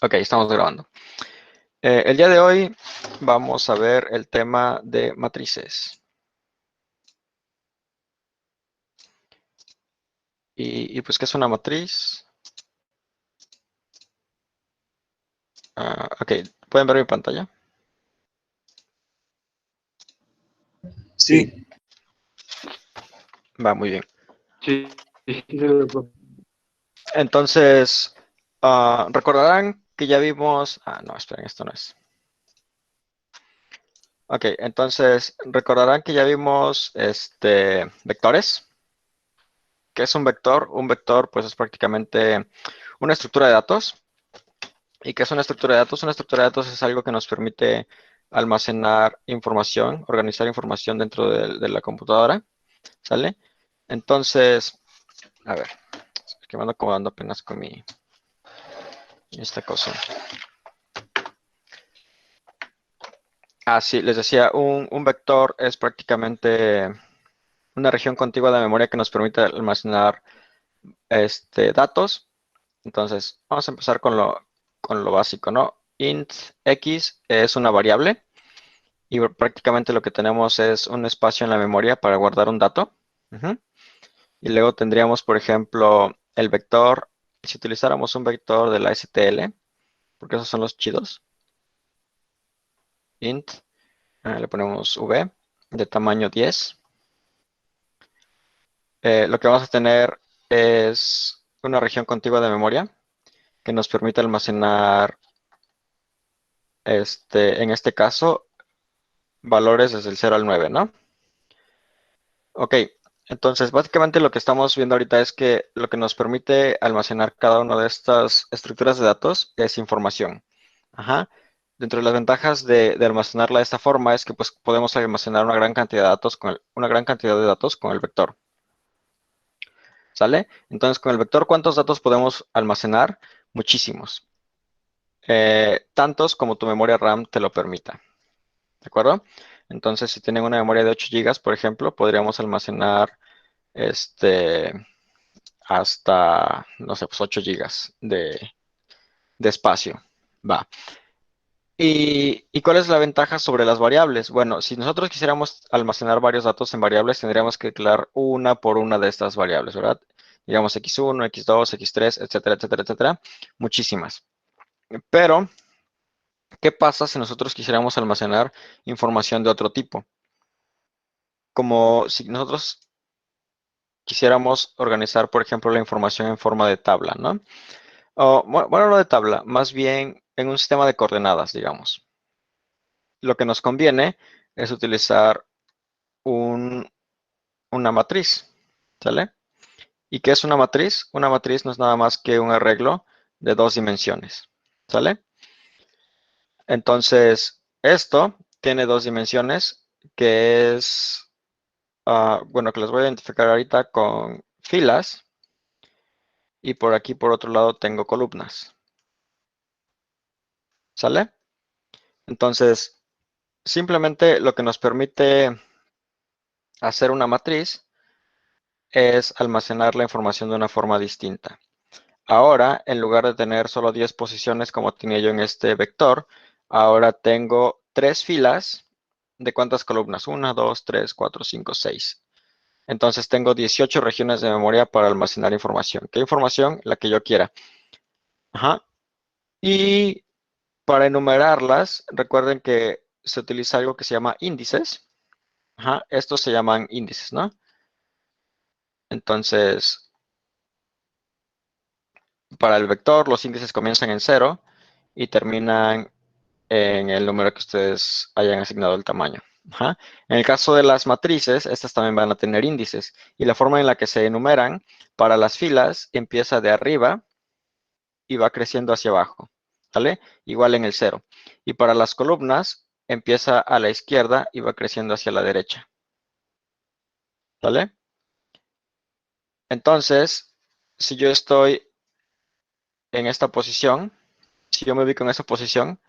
Ok, estamos grabando. El día de hoy vamos a ver el tema de matrices. Pues, ¿qué es una matriz? Ok, ¿pueden ver mi pantalla? Sí, Va, muy bien. sí, Entonces, recordarán que ya vimos... no, esperen, esto no es. Ok, entonces, recordarán que ya vimos vectores. ¿Qué es un vector? Un vector, pues, es prácticamente una estructura de datos. ¿Y qué es una estructura de datos? Una estructura de datos es algo que nos permite almacenar información, organizar información dentro de la computadora, ¿sale? Entonces, a ver, es que me ando acomodando apenas con esta cosa. Sí, les decía, un vector es prácticamente una región contigua de memoria que nos permite almacenar datos. Entonces, vamos a empezar con lo básico, ¿no? Int x es una variable. Y prácticamente lo que tenemos es un espacio en la memoria para guardar un dato. Ujú. Y luego tendríamos, por ejemplo, el vector. Si utilizáramos un vector de la STL, porque esos son los chidos, int, le ponemos v de tamaño 10. Lo que vamos a tener es una región contigua de memoria que nos permite almacenar, en este caso, valores desde el 0 al 9, ¿no? Ok, entonces básicamente lo que estamos viendo ahorita es que lo que nos permite almacenar cada una de estas estructuras de datos es información. Ajá. Dentro de las ventajas de almacenarla de esta forma es que pues podemos almacenar una gran cantidad de datos una gran cantidad de datos con el vector. ¿Sale? Entonces con el vector, ¿cuántos datos podemos almacenar? Muchísimos. Tantos como tu memoria RAM te lo permita. ¿De acuerdo? Entonces si tienen una memoria de 8 GB, por ejemplo, podríamos almacenar este hasta, no sé, pues 8 gigas de espacio. Va. ¿Y cuál es la ventaja sobre las variables? Bueno, si nosotros quisiéramos almacenar varios datos en variables, tendríamos que declarar una por una de estas variables, ¿verdad? Digamos x1, x2, x3, etcétera, etcétera, etcétera. Muchísimas. Pero, ¿qué pasa si nosotros quisiéramos almacenar información de otro tipo? Como si nosotros quisiéramos organizar, por ejemplo, la información en forma de tabla, ¿no? Bueno, no de tabla, más bien en un sistema de coordenadas, digamos. Lo que nos conviene es utilizar una matriz, ¿sale? ¿Y qué es una matriz? Una matriz no es nada más que un arreglo de dos dimensiones, ¿sale? Entonces, esto tiene dos dimensiones, que es, bueno, que les voy a identificar ahorita con filas, y por aquí, por otro lado, tengo columnas, ¿sale? Entonces, simplemente lo que nos permite hacer una matriz es almacenar la información de una forma distinta. Ahora, en lugar de tener solo 10 posiciones como tenía yo en este vector, ahora tengo 3 filas. ¿De cuántas columnas? 1, 2, 3, 4, 5, 6. Entonces tengo 18 regiones de memoria para almacenar información. ¿Qué información? La que yo quiera. Ajá. Y para enumerarlas, recuerden que se utiliza algo que se llama índices. Ajá. Estos se llaman índices, ¿no? Entonces, para el vector, los índices comienzan en 0 y terminan en el número que ustedes hayan asignado el tamaño. Ajá. En el caso de las matrices, estas también van a tener índices. Y la forma en la que se enumeran para las filas empieza de arriba y va creciendo hacia abajo. ¿Vale? Igual en el 0. Y para las columnas empieza a la izquierda y va creciendo hacia la derecha. ¿Vale? Entonces, si yo estoy en esta posición, si yo me ubico en esa posición,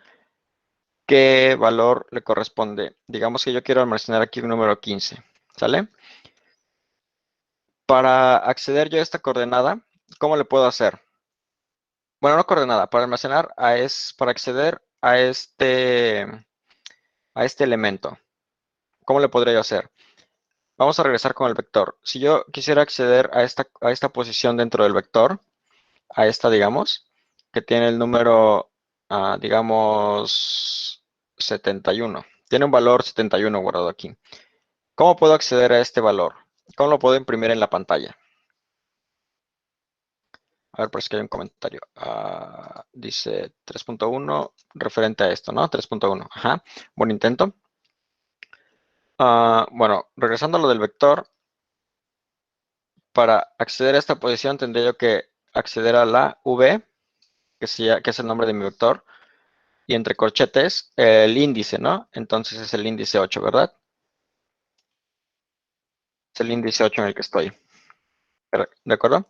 ¿qué valor le corresponde? Digamos que yo quiero almacenar aquí un número 15, ¿sale? Para acceder yo a esta coordenada, ¿cómo le puedo hacer? Bueno, no coordenada, para almacenar para acceder a este elemento. ¿Cómo le podría yo hacer? Vamos a regresar con el vector. Si yo quisiera acceder a esta posición dentro del vector, a esta, digamos, que tiene el número, digamos, 71. Tiene un valor 71 guardado aquí. ¿Cómo puedo acceder a este valor? ¿Cómo lo puedo imprimir en la pantalla? A ver, parece que hay un comentario. Dice 3.1 referente a esto, ¿no? 3.1. Ajá. Buen intento. Bueno, regresando a lo del vector, para acceder a esta posición tendría yo que acceder a la V, que es el nombre de mi vector, y entre corchetes el índice, ¿no? Entonces es el índice 8, ¿verdad? Es el índice 8 en el que estoy. ¿De acuerdo?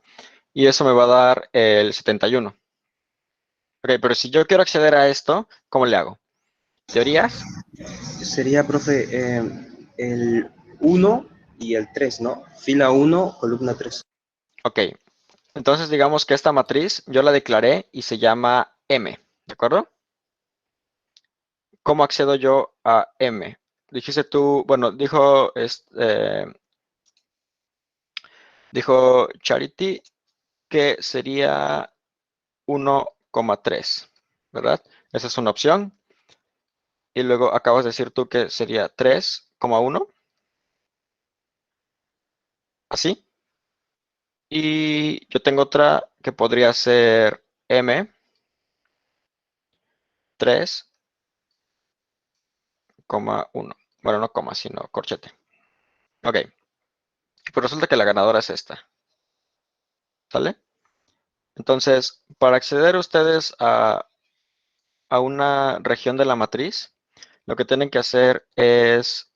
Y eso me va a dar el 71. Ok, pero si yo quiero acceder a esto, ¿cómo le hago? ¿Teorías? Sería, profe, el uno y el 3, ¿no? Fila uno, columna 3. Ok, entonces digamos que esta matriz yo la declaré y se llama M, ¿de acuerdo? ¿Cómo accedo yo a M? Dijiste tú, bueno, dijo Charity que sería 1,3, ¿verdad? Esa es una opción. Y luego acabas de decir tú que sería 3,1, así. Y yo tengo otra que podría ser M, 3,1. Bueno, no coma, sino corchete. Ok, pero resulta que la ganadora es esta, ¿sale? Entonces, para acceder ustedes a una región de la matriz, lo que tienen que hacer es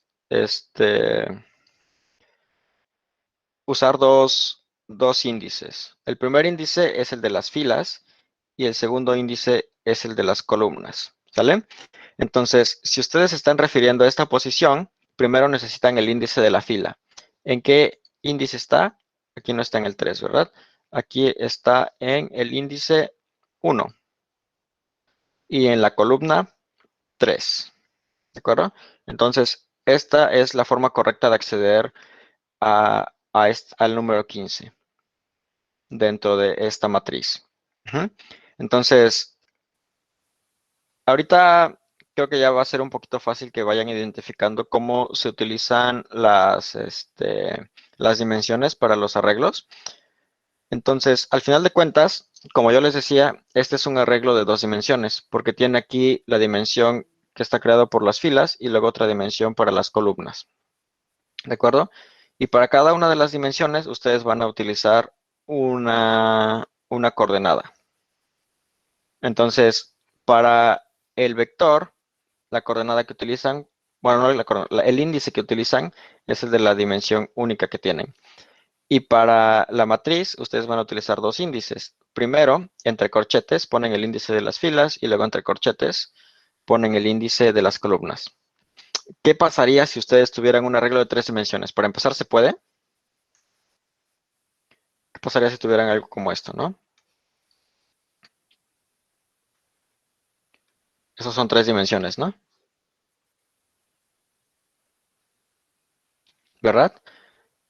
usar dos índices. El primer índice es el de las filas y el segundo índice es el de las columnas, ¿sale? Entonces, si ustedes están refiriendo a esta posición, primero necesitan el índice de la fila. ¿En qué índice está? Aquí no está en el 3, ¿verdad? Aquí está en el índice 1 y en la columna 3, ¿de acuerdo? Entonces, esta es la forma correcta de acceder al número 15 dentro de esta matriz. Ujú. Entonces, ahorita creo que ya va a ser un poquito fácil que vayan identificando cómo se utilizan las dimensiones para los arreglos. Entonces, al final de cuentas, como yo les decía, este es un arreglo de dos dimensiones, porque tiene aquí la dimensión que está creado por las filas y luego otra dimensión para las columnas. ¿De acuerdo? Y para cada una de las dimensiones, ustedes van a utilizar una coordenada. Entonces, para el vector, la coordenada que utilizan, bueno, no el índice que utilizan es el de la dimensión única que tienen. Y para la matriz, ustedes van a utilizar dos índices. Primero, entre corchetes ponen el índice de las filas y luego entre corchetes ponen el índice de las columnas. ¿Qué pasaría si ustedes tuvieran un arreglo de tres dimensiones? Para empezar, ¿se puede? ¿Qué pasaría si tuvieran algo como esto, no? Esas son tres dimensiones, ¿no? ¿Verdad?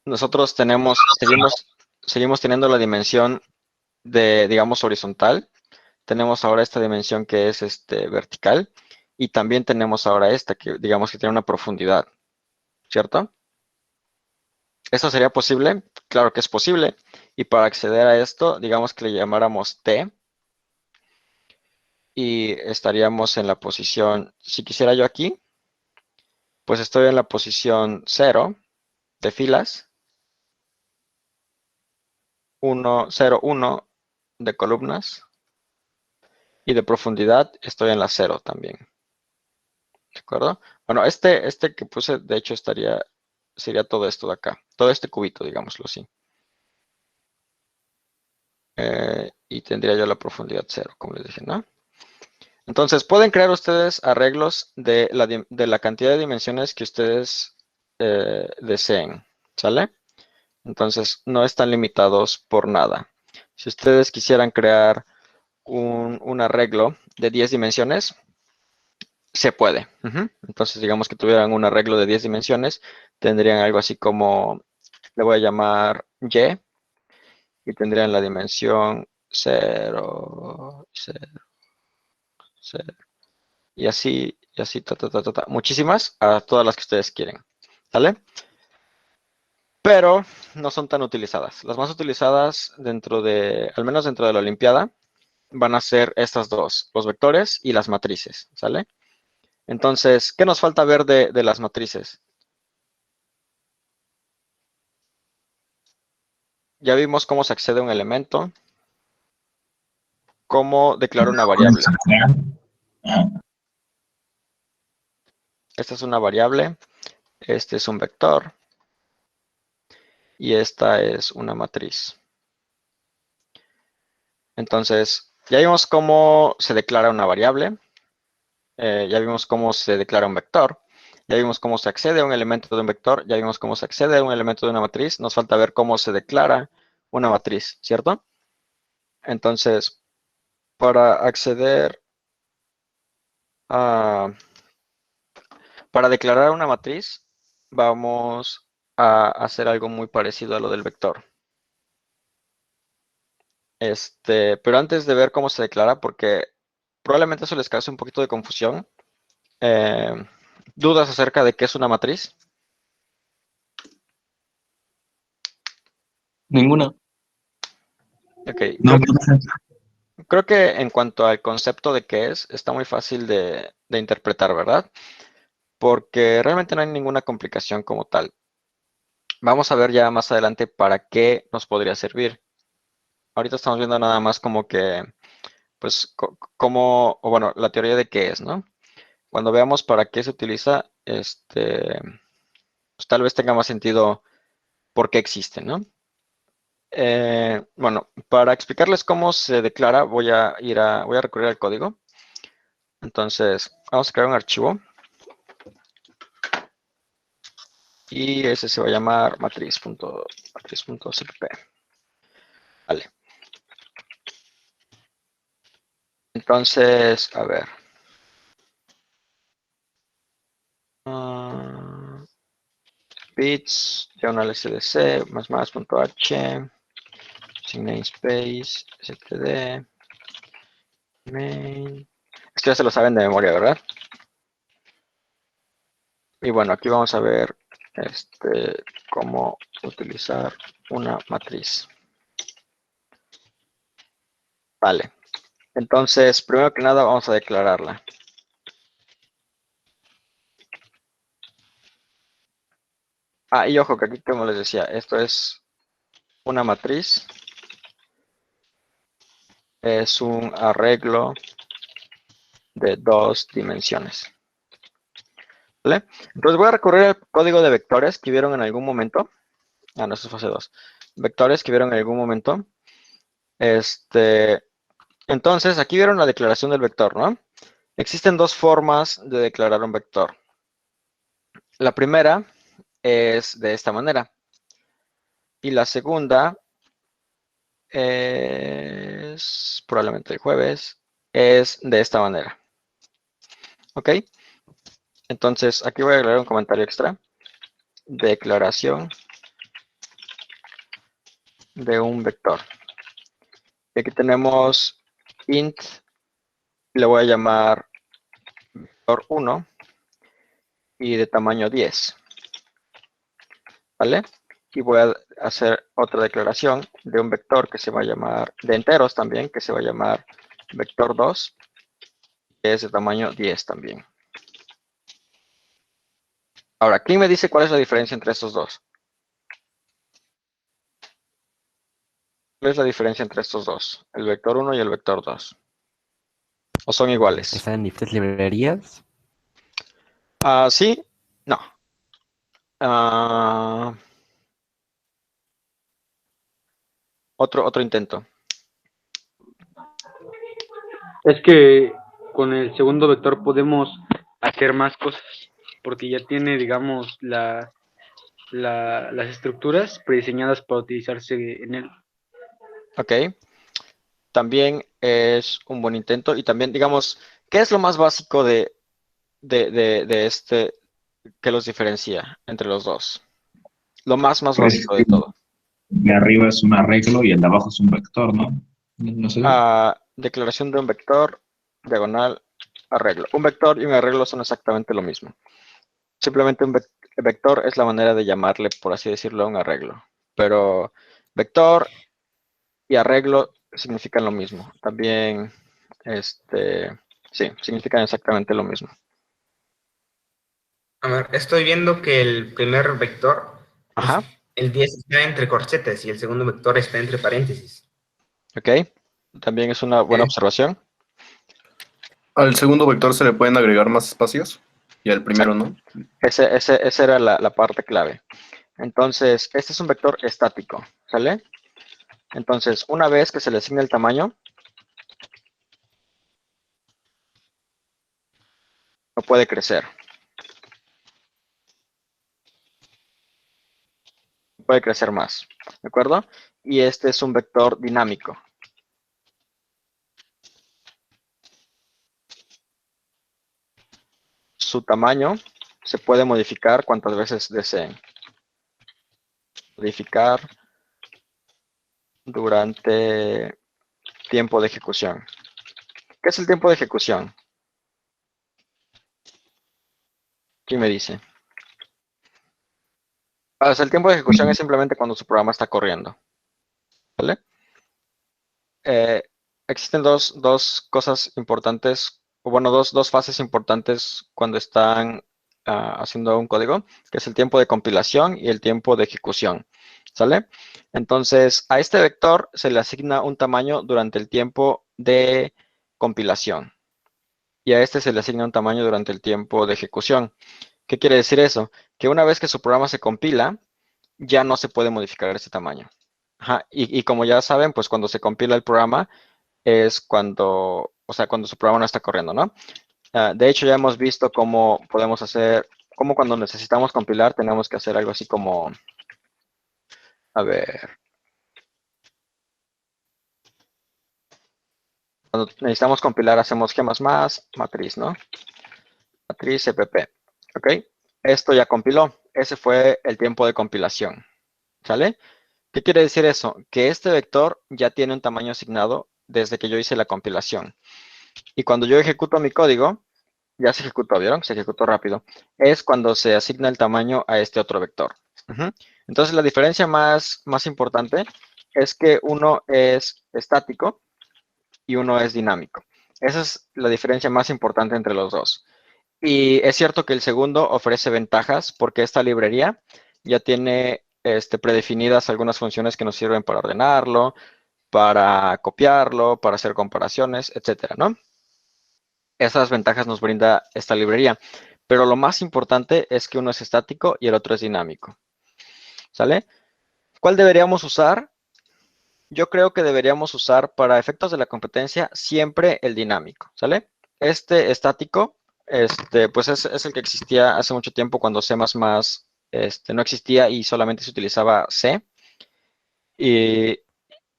Nosotros seguimos teniendo la dimensión de, digamos, horizontal. Tenemos ahora esta dimensión que es vertical. Y también tenemos ahora esta que, digamos, que tiene una profundidad, ¿cierto? ¿Esto sería posible? Claro que es posible. Y para acceder a esto, digamos que le llamáramos T. Y estaríamos en la posición, si quisiera yo aquí, pues estoy en la posición 0 de filas, 1, 0, 1 de columnas. Y de profundidad estoy en la 0 también. ¿De acuerdo? Bueno, este que puse, de hecho, sería todo esto de acá. Todo este cubito, digámoslo así. Y tendría yo la profundidad 0, como les dije, ¿no? Entonces, pueden crear ustedes arreglos de la cantidad de dimensiones que ustedes deseen, ¿sale? Entonces, no están limitados por nada. Si ustedes quisieran crear un arreglo de 10 dimensiones, se puede. Entonces, digamos que tuvieran un arreglo de 10 dimensiones, tendrían algo así como, le voy a llamar y tendrían la dimensión 0, 0, 0, y así, muchísimas, a todas las que ustedes quieren, ¿sale? Pero no son tan utilizadas. Las más utilizadas al menos dentro de la Olimpiada, van a ser estas dos, los vectores y las matrices, ¿sale? Entonces, ¿qué nos falta ver de las matrices? Ya vimos cómo se accede a un elemento, cómo declaro una variable. Esta es una variable, este es un vector y esta es una matriz. Entonces, ya vimos cómo se declara una variable, ya vimos cómo se declara un vector, ya vimos cómo se accede a un elemento de un vector, ya vimos cómo se accede a un elemento de una matriz, nos falta ver cómo se declara una matriz, ¿cierto? Entonces, para acceder a, para declarar una matriz, vamos a hacer algo muy parecido a lo del vector. Pero antes de ver cómo se declara, porque probablemente eso les cause un poquito de confusión, eh, ¿dudas acerca de qué es una matriz? Ninguna. Ok, No, creo que en cuanto al concepto de qué es, está muy fácil de interpretar, ¿verdad? Porque realmente no hay ninguna complicación como tal. Vamos a ver ya más adelante para qué nos podría servir. Ahorita estamos viendo nada más como que, pues, o bueno, la teoría de qué es, ¿no? Cuando veamos para qué se utiliza, pues tal vez tenga más sentido por qué existe, ¿no? Bueno, para explicarles cómo se declara, voy a recurrir al código. Entonces, vamos a crear un archivo y ese se va a llamar matriz.cpp. Vale. Entonces, a ver. Bits, diagonal SDC, ++.h, sin namespace, std, main. Esto ya se lo saben de memoria, ¿verdad? Y bueno, aquí vamos a ver cómo utilizar una matriz. Vale. Entonces, primero que nada, vamos a declararla. Y ojo, que aquí, como les decía, esto es una matriz. Es un arreglo de 2 dimensiones. ¿Vale? Entonces voy a recurrir al código de vectores que vieron en algún momento. No, eso es fase 2. Vectores que vieron en algún momento. Entonces, aquí vieron la declaración del vector, ¿no? Existen dos formas de declarar un vector. La primera es de esta manera. Y la segunda es, probablemente el jueves, es de esta manera. ¿Ok? Entonces, aquí voy a agregar un comentario extra. Declaración de un vector. Y aquí tenemos int, le voy a llamar vector 1 y de tamaño 10. ¿Vale? Y voy a hacer otra declaración de un vector que se va a llamar, de enteros también, que se va a llamar vector 2, que es de tamaño 10 también. Ahora, ¿quién me dice cuál es la diferencia entre estos dos? ¿Cuál es la diferencia entre estos dos? El vector 1 y el vector 2. ¿O son iguales? ¿Están en diferentes librerías? Sí, no. Ah, otro intento. Es que con el segundo vector podemos hacer más cosas, porque ya tiene, digamos, las estructuras prediseñadas para utilizarse en él. Ok. también es un buen intento. Y también, digamos, ¿qué es lo más básico de este que los diferencia entre los dos? Lo más Pues básico de todo. de arriba es un arreglo y el de abajo es un vector, ¿no? No sé. Declaración de un vector, diagonal, arreglo. Un vector y un arreglo son exactamente lo mismo. Simplemente un vector es la manera de llamarle, por así decirlo, a un arreglo. Pero vector y arreglo significan lo mismo. También, sí, significan exactamente lo mismo. A ver, estoy viendo que el primer vector, Ajá, el 10 está entre corchetes y el segundo vector está entre paréntesis. ok. También es una buena ¿Eh? observación. Al segundo vector se le pueden agregar más espacios y al primero Exacto. no. Esa era la parte clave. Entonces, este es un vector estático, ¿sale? Entonces, una vez que se le asigne el tamaño, no puede crecer. No puede crecer más, ¿de acuerdo? Y este es un vector dinámico. Su tamaño se puede modificar cuantas veces deseen. Modificar durante tiempo de ejecución. ¿Qué es el tiempo de ejecución? ¿Quién me dice? O sea, el tiempo de ejecución es simplemente cuando su programa está corriendo, ¿vale? Existen dos cosas importantes, o bueno, dos fases importantes cuando están haciendo un código, que es el tiempo de compilación y el tiempo de ejecución, ¿sale? Entonces, a este vector se le asigna un tamaño durante el tiempo de compilación y a este se le asigna un tamaño durante el tiempo de ejecución. ¿Qué quiere decir eso? Que una vez que su programa se compila, ya no se puede modificar ese tamaño. Ajá, y como ya saben, pues cuando se compila el programa es cuando, o sea, cuando su programa no está corriendo, ¿no? De hecho, ya hemos visto cómo podemos hacer, cómo cuando necesitamos compilar tenemos que hacer algo así como, a ver, cuando necesitamos compilar hacemos G++, matriz, ¿no? Matriz CPP, ¿ok? Esto ya compiló, ese fue el tiempo de compilación, ¿sale? ¿Qué quiere decir eso? Que este vector ya tiene un tamaño asignado desde que yo hice la compilación. Y cuando yo ejecuto mi código, ya se ejecutó, ¿vieron? Se ejecutó rápido. Es cuando se asigna el tamaño a este otro vector. Entonces, la diferencia más importante es que uno es estático y uno es dinámico. Esa es la diferencia más importante entre los dos. Y es cierto que el segundo ofrece ventajas porque esta librería ya tiene predefinidas algunas funciones que nos sirven para ordenarlo, para copiarlo, para hacer comparaciones, etcétera, ¿no? Esas ventajas nos brinda esta librería. Pero lo más importante es que uno es estático y el otro es dinámico. ¿Sale? ¿Cuál deberíamos usar? Yo creo que deberíamos usar para efectos de la competencia siempre el dinámico. ¿Sale? Este estático, pues es el que existía hace mucho tiempo cuando C++ no existía y solamente se utilizaba C. Y,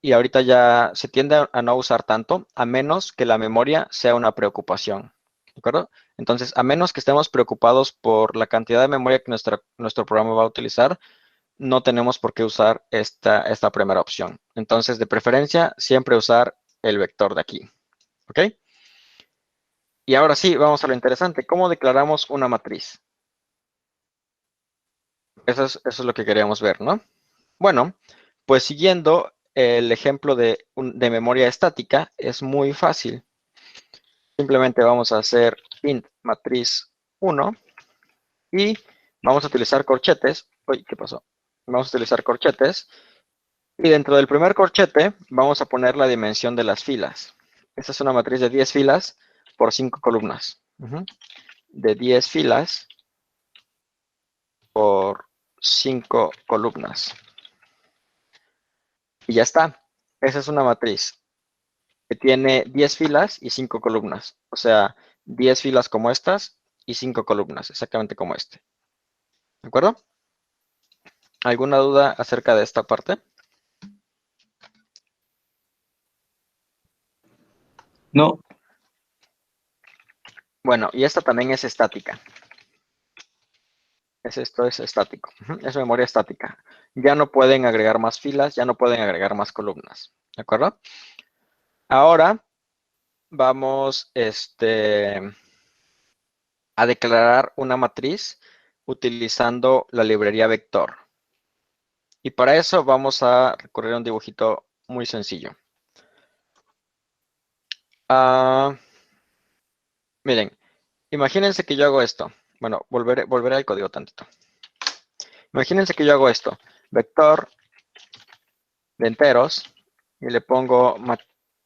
y ahorita ya se tiende a no usar tanto, a menos que la memoria sea una preocupación. ¿De acuerdo? Entonces, a menos que estemos preocupados por la cantidad de memoria que nuestro programa va a utilizar, no tenemos por qué usar esta primera opción. Entonces, de preferencia, siempre usar el vector de aquí. ¿Ok? Y ahora sí, vamos a lo interesante. ¿Cómo declaramos una matriz? Eso es lo que queríamos ver, ¿no? Bueno, pues siguiendo el ejemplo de memoria estática, es muy fácil. Simplemente vamos a hacer int matriz 1 y vamos a utilizar corchetes. Uy, ¿qué pasó? Vamos a utilizar corchetes y dentro del primer corchete vamos a poner la dimensión de las filas. Esta es una matriz de 10 filas por 5 columnas. De 10 filas por 5 columnas. Y ya está. Esa es una matriz que tiene 10 filas y 5 columnas. O sea, 10 filas como estas y 5 columnas, exactamente como este. ¿De acuerdo? ¿Alguna duda acerca de esta parte? No, Bueno, y esta también es estática. Esto es estático. Es memoria estática. Ya no pueden agregar más filas, ya no pueden agregar más columnas. ¿De acuerdo? Ahora vamos a declarar una matriz utilizando la librería vector. Y para eso vamos a recurrir a un dibujito muy sencillo. Miren, imagínense que yo hago esto. Bueno, volveré al código tantito. Imagínense que yo hago esto. Vector de enteros y le pongo,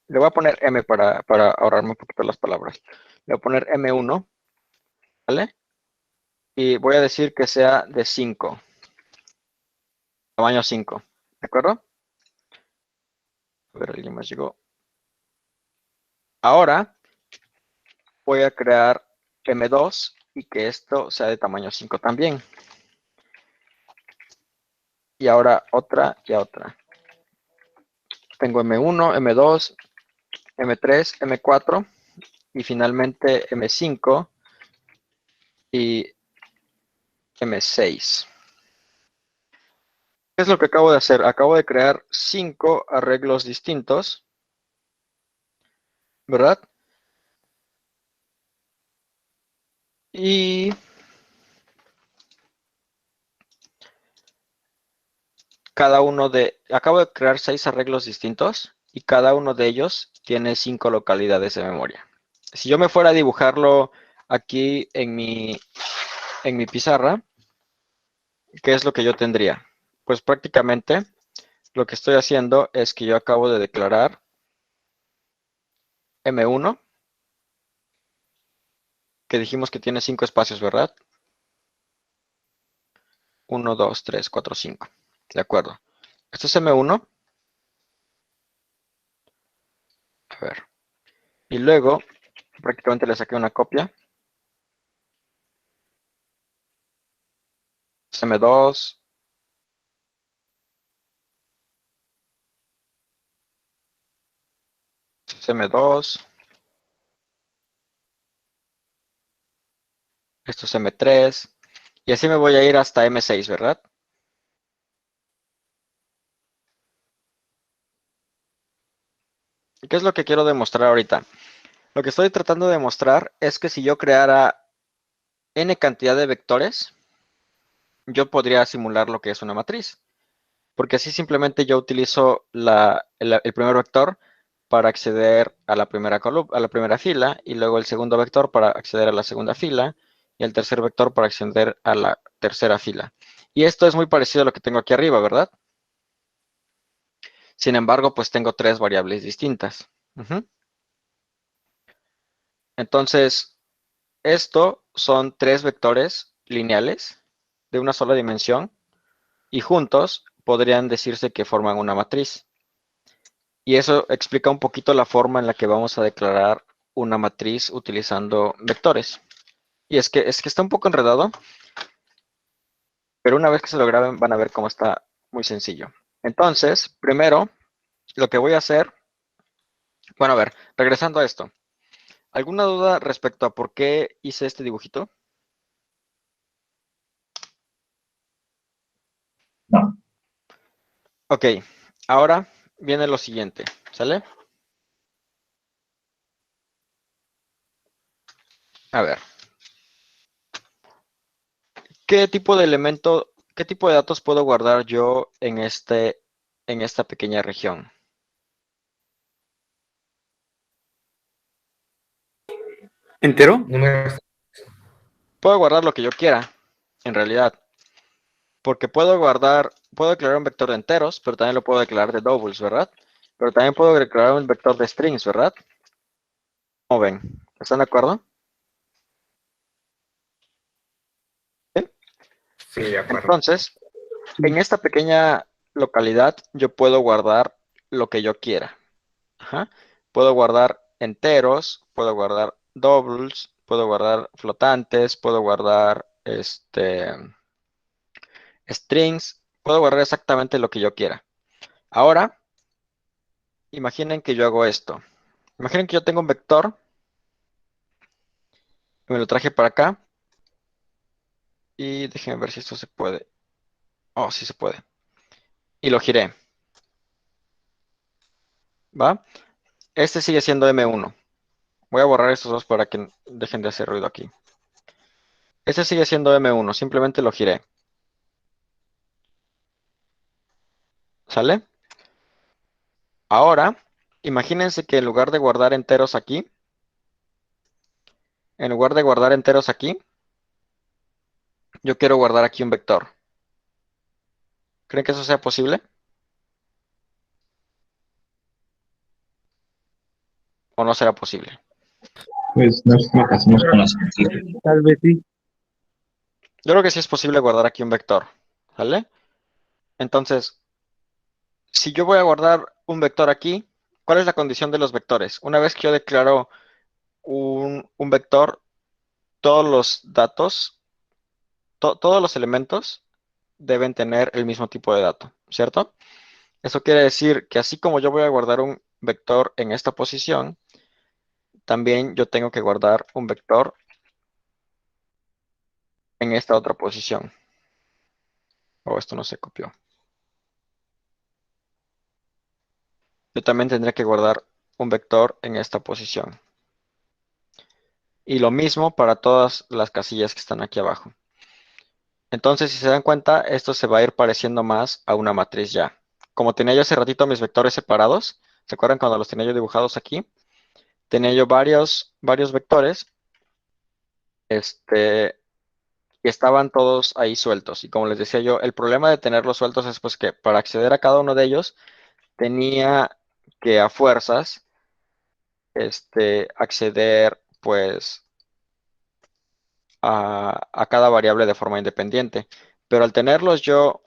le voy a poner M para ahorrarme un poquito las palabras. Le voy a poner M1, ¿vale? Y voy a decir que sea de 5, tamaño 5, ¿de acuerdo? A ver, alguien más llegó. Ahora voy a crear M2 y que esto sea de tamaño 5 también. Y ahora otra y otra. Tengo M1, M2, M3, M4 y finalmente M5 y M6. ¿Qué es lo que acabo de hacer? Acabo de crear 5 arreglos distintos, ¿verdad? Y acabo de crear 6 arreglos distintos y cada uno de ellos tiene 5 localidades de memoria. Si yo me fuera a dibujarlo aquí en mi pizarra, ¿qué es lo que yo tendría? Pues prácticamente lo que estoy haciendo es que yo acabo de declarar M1, que dijimos que tiene 5 espacios, ¿verdad? 1, 2, 3, 4, 5. De acuerdo. Esto es M1. A ver. Y luego, prácticamente le saqué una copia. M2. M2. Esto es M3. Y así me voy a ir hasta M6, ¿verdad? ¿Qué es lo que quiero demostrar ahorita? Lo que estoy tratando de demostrar es que si yo creara n cantidad de vectores, yo podría simular lo que es una matriz. Porque así simplemente yo utilizo el primer vector para acceder a la primera fila, y luego el segundo vector para acceder a la segunda fila, y el tercer vector para acceder a la tercera fila. Y esto es muy parecido a lo que tengo aquí arriba, ¿verdad? Sin embargo, pues tengo 3 variables distintas. Entonces, esto son 3 vectores lineales de una sola dimensión y juntos podrían decirse que forman una matriz. Y eso explica un poquito la forma en la que vamos a declarar una matriz utilizando vectores. Y es que está un poco enredado, pero una vez que se lo graben van a ver cómo está muy sencillo. Entonces, primero, lo que voy a hacer, bueno, a ver, regresando a esto. ¿Alguna duda respecto a por qué hice este dibujito? no. Ok, ahora viene lo siguiente, ¿sale? A ver, ¿qué tipo de elemento, qué tipo de datos puedo guardar yo en esta pequeña región? ¿Entero? Números. Puedo guardar lo que yo quiera, en realidad, porque puedo declarar un vector de enteros, pero también lo puedo declarar de doubles, ¿verdad? Pero también puedo declarar un vector de strings, ¿verdad? ¿Cómo ven? ¿Están de acuerdo? ¿Sí? Sí, de acuerdo. Entonces, en esta pequeña localidad yo puedo guardar lo que yo quiera. Ajá. Puedo guardar enteros, puedo guardar doubles, puedo guardar flotantes, puedo guardar strings, puedo guardar exactamente lo que yo quiera. Ahora, imaginen que yo hago esto. Imaginen que yo tengo un vector y me lo traje para acá. Y déjenme ver si esto se puede. Oh, sí se puede. Y lo giré. ¿Va? Este sigue siendo M1. Voy a borrar estos dos para que dejen de hacer ruido aquí. Este sigue siendo M1, simplemente lo giré. ¿Sale? Ahora, imagínense que en lugar de guardar enteros aquí, yo quiero guardar aquí un vector. ¿Creen que eso sea posible? ¿O no será posible? Pues no es lo que hacemos con las funciones. Tal vez sí. Yo creo que sí es posible guardar aquí un vector. ¿Sale? Entonces, si yo voy a guardar un vector aquí, ¿cuál es la condición de los vectores? Una vez que yo declaro un vector, todos los datos, todos los elementos deben tener el mismo tipo de dato, ¿cierto? Eso quiere decir que así como yo voy a guardar un vector en esta posición, también yo tengo que guardar un vector en esta otra posición. O esto no se copió. Yo también tendré que guardar un vector en esta posición. Y lo mismo para todas las casillas que están aquí abajo. Entonces, si se dan cuenta, esto se va a ir pareciendo más a una matriz ya. Como tenía yo hace ratito mis vectores separados, ¿se acuerdan cuando los tenía yo dibujados aquí? Tenía yo varios vectores, y estaban todos ahí sueltos. Y como les decía yo, el problema de tenerlos sueltos es pues que para acceder a cada uno de ellos, tenía que a fuerzas, acceder pues a cada variable de forma independiente. Pero al tenerlos yo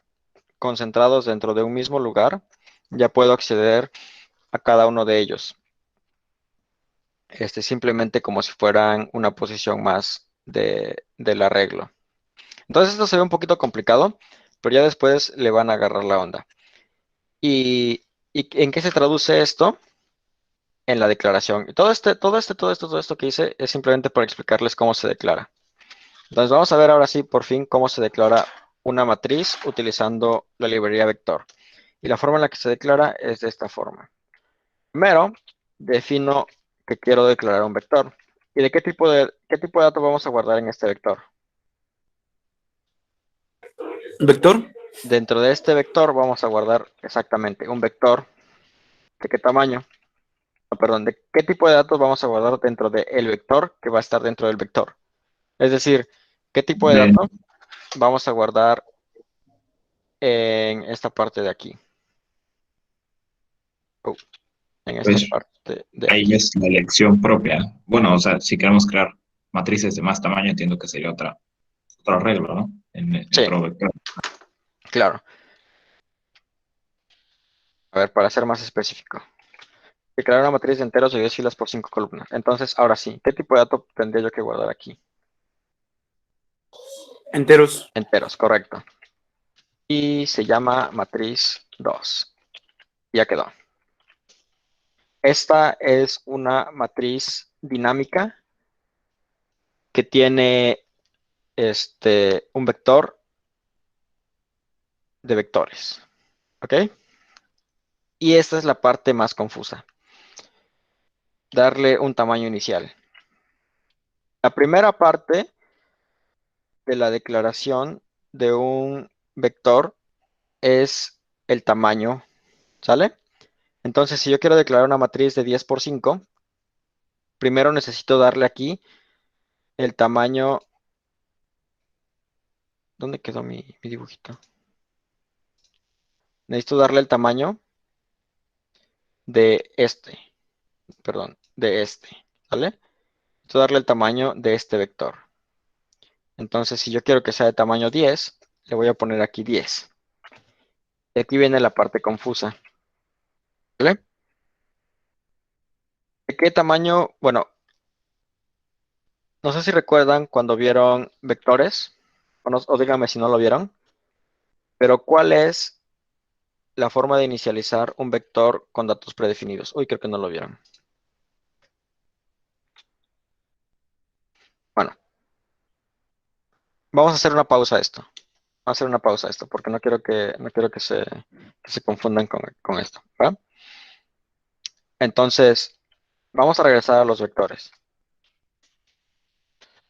concentrados dentro de un mismo lugar, ya puedo acceder a cada uno de ellos. Simplemente como si fueran una posición más del arreglo. Entonces esto se ve un poquito complicado, pero ya después le van a agarrar la onda. ¿Y en qué se traduce esto? En la declaración. Y todo esto que hice es simplemente para explicarles cómo se declara. Entonces vamos a ver ahora sí, por fin, cómo se declara una matriz utilizando la librería vector. Y la forma en la que se declara es de esta forma. Primero, defino que quiero declarar un vector. ¿Y de qué tipo de datos vamos a guardar en este vector? ¿Vector? Dentro de este vector vamos a guardar exactamente un vector. ¿De qué tamaño? No, perdón, ¿de qué tipo de datos vamos a guardar dentro del vector que va a estar dentro del vector? Es decir, ¿qué tipo de De- datos vamos a guardar en esta parte de aquí? Oh, en esta pues parte de ahí aquí. es la elección propia. Bueno, o sea, si queremos crear matrices de más tamaño, entiendo que sería otro arreglo, ¿no? En Sí, otro vector. claro. A ver, para ser más específico. Declarar una matriz de enteros de 10 filas por 5 columnas. Entonces, ahora sí, ¿qué tipo de dato tendría yo que guardar aquí? Enteros. Enteros, correcto. Y se llama matriz 2. Ya quedó. Esta es una matriz dinámica que tiene un vector de vectores. ¿Ok? Y esta es la parte más confusa. Darle un tamaño inicial. La primera parte de la declaración de un vector es el tamaño, ¿sale? Entonces, si yo quiero declarar una matriz de 10 por 5, primero necesito darle aquí el tamaño. ¿Dónde quedó mi dibujito? Necesito darle el tamaño de ¿vale? Necesito darle el tamaño de este vector. Entonces, si yo quiero que sea de tamaño 10, le voy a poner aquí 10. Y aquí viene la parte confusa, ¿vale? ¿De qué tamaño? Bueno, no sé si recuerdan cuando vieron vectores, o díganme si no lo vieron, pero ¿cuál es la forma de inicializar un vector con datos predefinidos? Uy, creo que no lo vieron. Bueno, vamos a hacer una pausa a esto. Vamos a hacer una pausa a esto, porque no quiero que se confundan con esto, ¿va? Entonces, vamos a regresar a los vectores.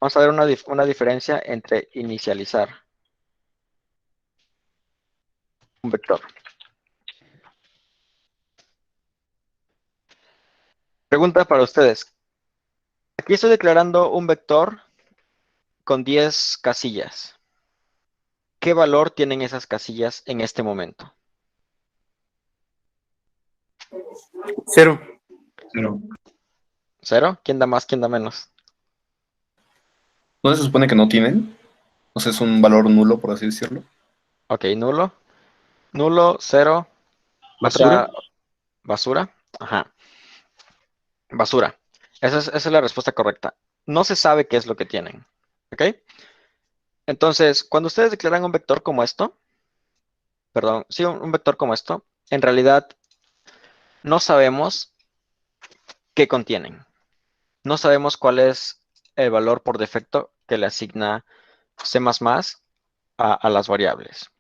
Vamos a ver una diferencia entre inicializar un vector. Pregunta para ustedes. Aquí estoy declarando un vector con 10 casillas. ¿Qué valor tienen esas casillas en este momento? 0. 0. ¿Cero? ¿Quién da más? ¿Quién da menos? ¿No se supone que no tienen? O sea, es un valor nulo, por así decirlo. Ok, nulo. Nulo, cero. ¿Basura? Otra basura. Ajá. Basura. Esa es la respuesta correcta. No se sabe qué es lo que tienen. ¿Ok? Entonces, cuando ustedes declaran un vector como esto, perdón, sí, un vector como esto, en realidad no sabemos qué contienen. No sabemos cuál es el valor por defecto que le asigna C++ a las variables.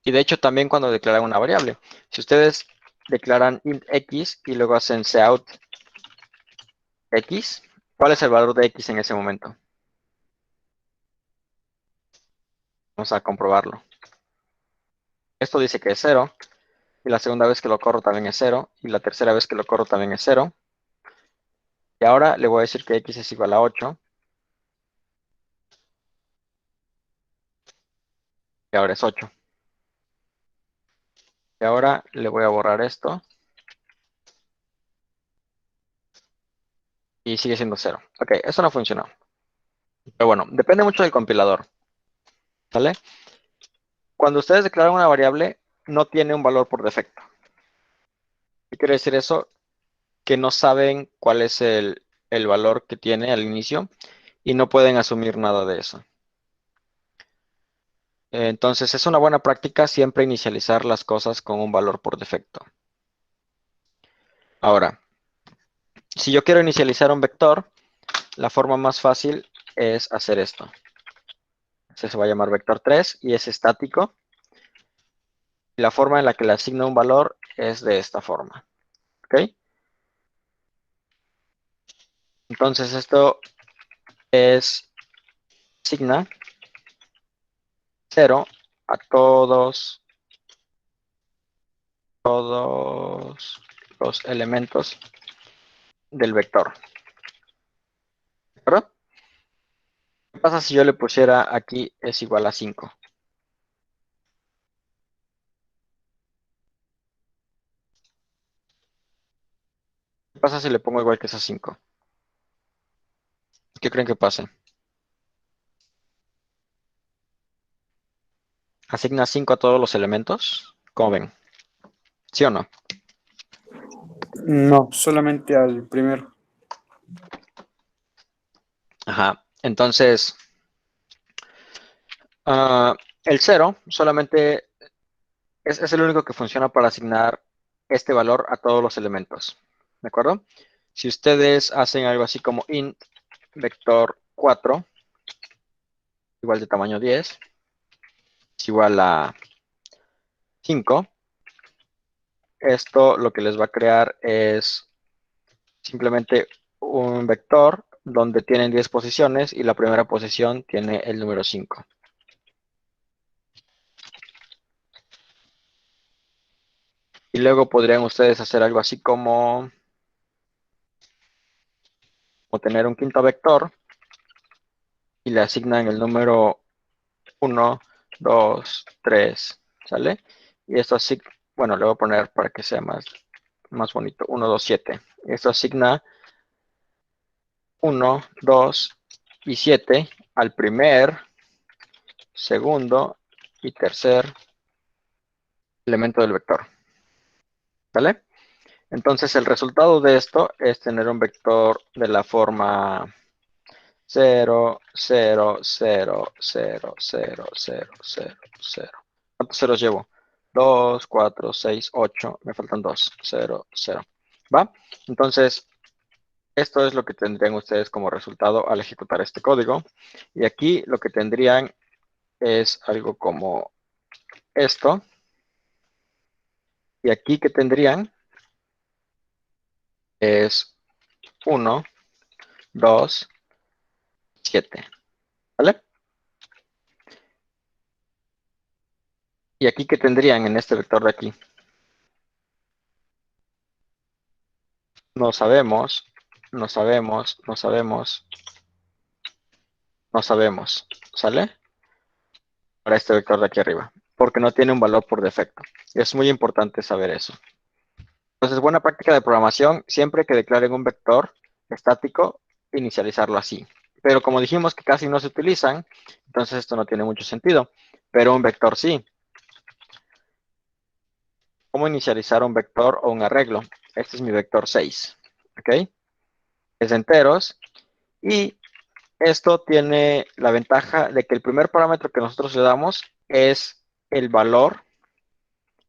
Y de hecho también cuando declaran una variable. Si ustedes declaran int x y luego hacen cout x, ¿cuál es el valor de x en ese momento? Vamos a comprobarlo. Esto dice que es 0, y la segunda vez que lo corro también es 0, y la tercera vez que lo corro también es 0. Y ahora le voy a decir que x es igual a 8, y ahora es 8. Y ahora le voy a borrar esto, y sigue siendo 0. Ok, eso no funcionó. Pero bueno, depende mucho del compilador. ¿Sale? Cuando ustedes declaran una variable, no tiene un valor por defecto. ¿Qué quiere decir eso? Que no saben cuál es el valor que tiene al inicio y no pueden asumir nada de eso. Entonces es una buena práctica siempre inicializar las cosas con un valor por defecto. Ahora, si yo quiero inicializar un vector, la forma más fácil es hacer esto. Se va a llamar vector 3 y es estático. Y la forma en la que le asigno un valor es de esta forma. ¿Ok? Entonces esto es asigna 0 a todos los elementos del vector. ¿De acuerdo? ¿Qué pasa si yo le pusiera aquí es igual a 5? ¿Qué pasa si le pongo igual que es a 5? ¿Qué creen que pase? ¿Asigna 5 a todos los elementos? ¿Cómo ven? ¿Sí o no? No, solamente al primero. Ajá. Entonces, el 0 solamente es el único que funciona para asignar este valor a todos los elementos. ¿De acuerdo? Si ustedes hacen algo así como int vector 4, igual de tamaño 10, es igual a 5, esto lo que les va a crear es simplemente un vector donde tienen 10 posiciones y la primera posición tiene el número 5. Y luego podrían ustedes hacer algo así como tener un quinto vector y le asignan el número 1, 2, 3, ¿sale? Y esto así, bueno, le voy a poner para que sea más bonito, 1, 2, 7. Esto asigna 1, 2 y 7 al primer, segundo y tercer elemento del vector, ¿vale? Entonces el resultado de esto es tener un vector de la forma 0, 0, 0, 0, 0, 0, 0, 0. ¿Cuántos ceros llevo? 2, 4, 6, 8. Me faltan 2. 0, 0. ¿Va? Entonces, Esto es lo que tendrían ustedes como resultado al ejecutar este código. Y aquí lo que tendrían es algo como esto. Y aquí que tendrían es 1, 2, 7. ¿Vale? Y aquí que tendrían en este vector de aquí. No sabemos, no sabemos, no sabemos, no sabemos. ¿Sale? Para este vector de aquí arriba. Porque no tiene un valor por defecto. Es muy importante saber eso. Entonces, buena práctica de programación, siempre que declaren un vector estático, inicializarlo así. Pero como dijimos que casi no se utilizan, entonces esto no tiene mucho sentido. Pero un vector sí. ¿Cómo inicializar un vector o un arreglo? Este es mi vector 6. ¿Ok? Es de enteros. Y esto tiene la ventaja de que el primer parámetro que nosotros le damos es el valor,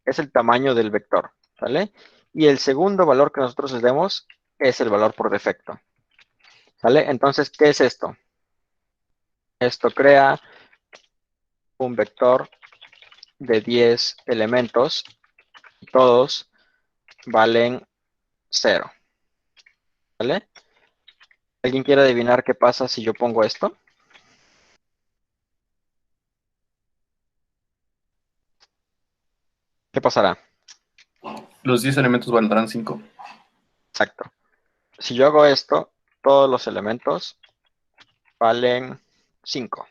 es el tamaño del vector. ¿Sale? Y el segundo valor que nosotros le demos es el valor por defecto. ¿Sale? Entonces, ¿qué es esto? Esto crea un vector de 10 elementos y todos valen 0. ¿Vale? ¿Alguien quiere adivinar qué pasa si yo pongo esto? ¿Qué pasará? Los 10 elementos valdrán 5. Exacto. Si yo hago esto, todos los elementos valen 5.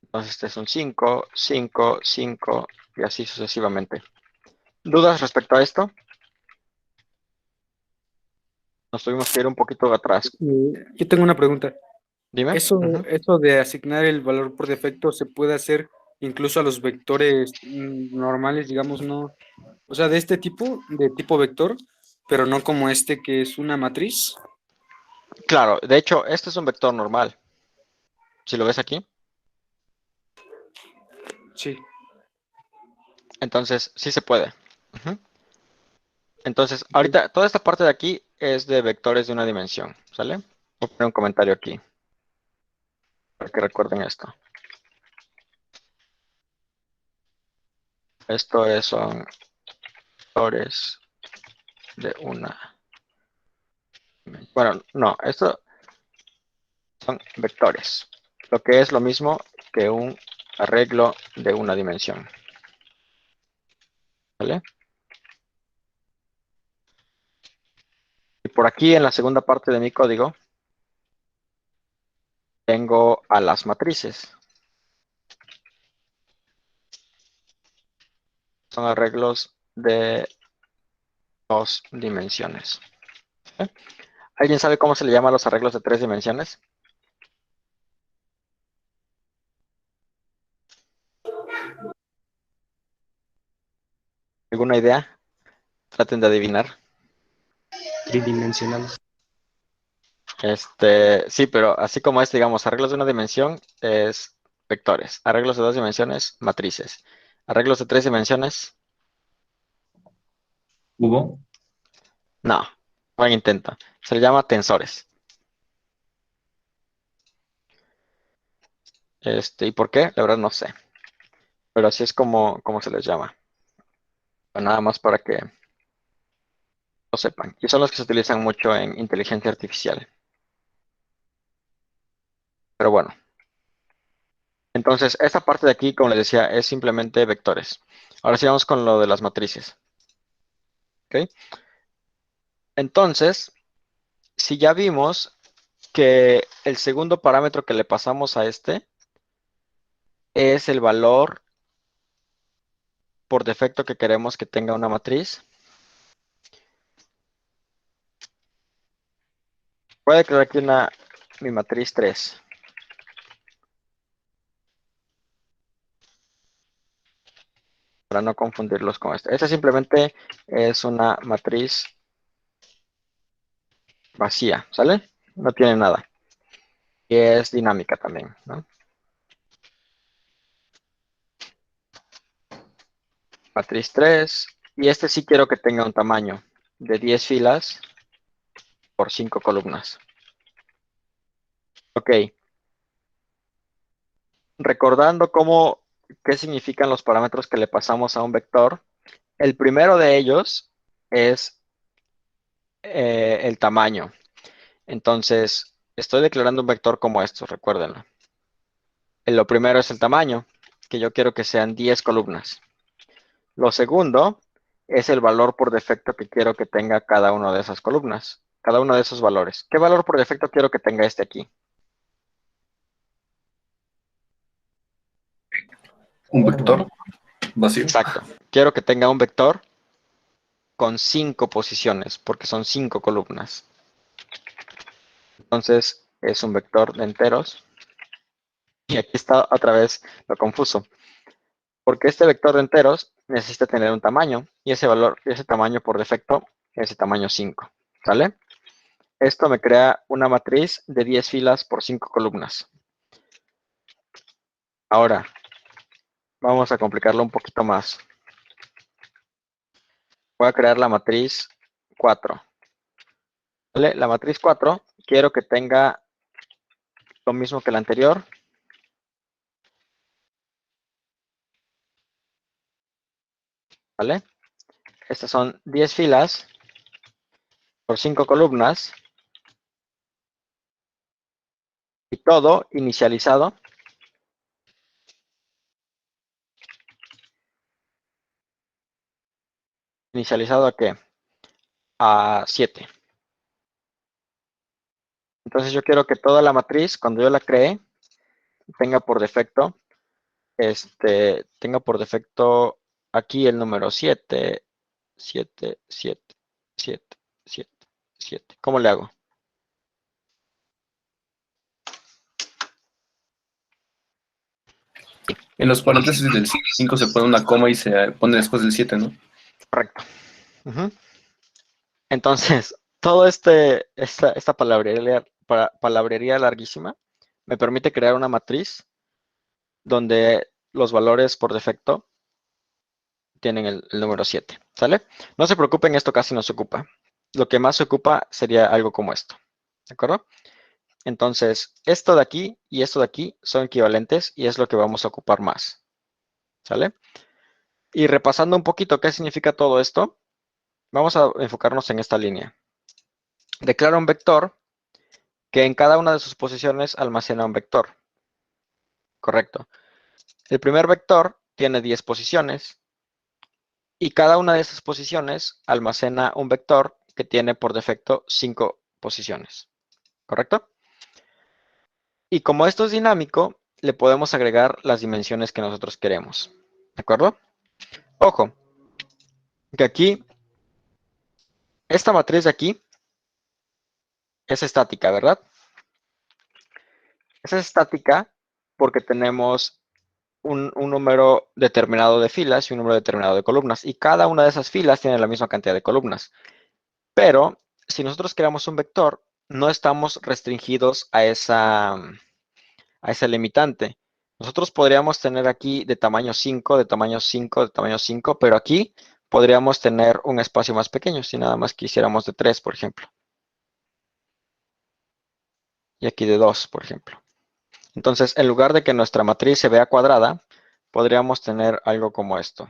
Entonces este es un 5, 5, 5 y así sucesivamente. ¿Dudas respecto a esto? Nos tuvimos que ir un poquito atrás. Yo tengo una pregunta. Dime. Eso de asignar el valor por defecto se puede hacer incluso a los vectores normales, digamos, no. O sea, de este tipo, de tipo vector, pero no como este que es una matriz. Claro, de hecho, este es un vector normal. Si lo ves aquí. Sí. Entonces, sí se puede. Entonces, ahorita, toda esta parte de aquí es de vectores de una dimensión, ¿sale? Voy a poner un comentario aquí, para que recuerden esto. Son vectores de una... Bueno, no, estos son vectores, lo que es lo mismo que un arreglo de una dimensión, ¿vale? Y por aquí, en la segunda parte de mi código, tengo a las matrices. Son arreglos de 2 dimensiones. ¿Eh? ¿Alguien sabe cómo se le llama a los arreglos de 3 dimensiones? ¿Alguna idea? Traten de adivinar. Tridimensional. Sí, pero así como es, digamos, arreglos de una dimensión es vectores. Arreglos de 2 dimensiones, matrices. Arreglos de 3 dimensiones, ¿Hubo? no. Buen intento. Se le llama tensores. ¿Y por qué? La verdad no sé. Pero así es como se les llama. Pero nada más para que lo sepan. Y son los que se utilizan mucho en inteligencia artificial. Pero bueno. Entonces, esta parte de aquí, como les decía, es simplemente vectores. Ahora sí vamos con lo de las matrices. ¿Ok? Entonces, si ya vimos que el segundo parámetro que le pasamos a este es el valor por defecto que queremos que tenga una matriz, voy a declarar aquí mi matriz 3. Para no confundirlos con este. Esta simplemente es una matriz vacía, ¿sale? No tiene nada. Y es dinámica también, ¿no? Matriz 3. Y este sí quiero que tenga un tamaño de 10 filas por 5 columnas. Ok. Recordando qué significan los parámetros que le pasamos a un vector, el primero de ellos es el tamaño. Entonces, estoy declarando un vector como esto, recuérdenlo. Lo primero es el tamaño, que yo quiero que sean 10 columnas. Lo segundo es el valor por defecto que quiero que tenga cada una de esas columnas, cada uno de esos valores. ¿Qué valor por defecto quiero que tenga este aquí? Un vector vacío. Exacto. Quiero que tenga un vector con 5 posiciones, porque son 5 columnas. Entonces, es un vector de enteros. Y aquí está otra vez lo confuso. Porque este vector de enteros necesita tener un tamaño, y ese tamaño por defecto es el tamaño 5. ¿Sale? Esto me crea una matriz de 10 filas por 5 columnas. Ahora, vamos a complicarlo un poquito más. Voy a crear la matriz 4. ¿Vale? La matriz 4 quiero que tenga lo mismo que la anterior. ¿Vale? Estas son 10 filas por 5 columnas. Y todo inicializado. ¿Inicializado a qué? A 7. Entonces yo quiero que toda la matriz, cuando yo la cree, tenga por defecto, aquí el número 7, 7, 7, 7, 7, 7. ¿Cómo le hago? En los paréntesis del 5 se pone una coma y se pone después del 7, ¿no? Correcto. Entonces, todo esta palabrería larguísima me permite crear una matriz donde los valores por defecto tienen el número 7, ¿sale? No se preocupen, esto casi no se ocupa. Lo que más se ocupa sería algo como esto, ¿de acuerdo? Entonces, esto de aquí y esto de aquí son equivalentes y es lo que vamos a ocupar más, ¿sale? Y repasando un poquito qué significa todo esto, vamos a enfocarnos en esta línea. Declaro un vector que en cada una de sus posiciones almacena un vector. Correcto. El primer vector tiene 10 posiciones y cada una de esas posiciones almacena un vector que tiene por defecto 5 posiciones. ¿Correcto? Y como esto es dinámico, le podemos agregar las dimensiones que nosotros queremos. ¿De acuerdo? Ojo, que aquí, esta matriz de aquí es estática, ¿verdad? Es estática porque tenemos un número determinado de filas y un número determinado de columnas. Y cada una de esas filas tiene la misma cantidad de columnas. Pero si nosotros creamos un vector, no estamos restringidos a esa limitante. Nosotros podríamos tener aquí de tamaño 5, de tamaño 5, de tamaño 5, pero aquí podríamos tener un espacio más pequeño si nada más quisiéramos de 3, por ejemplo. Y aquí de 2, por ejemplo. Entonces, en lugar de que nuestra matriz se vea cuadrada, podríamos tener algo como esto.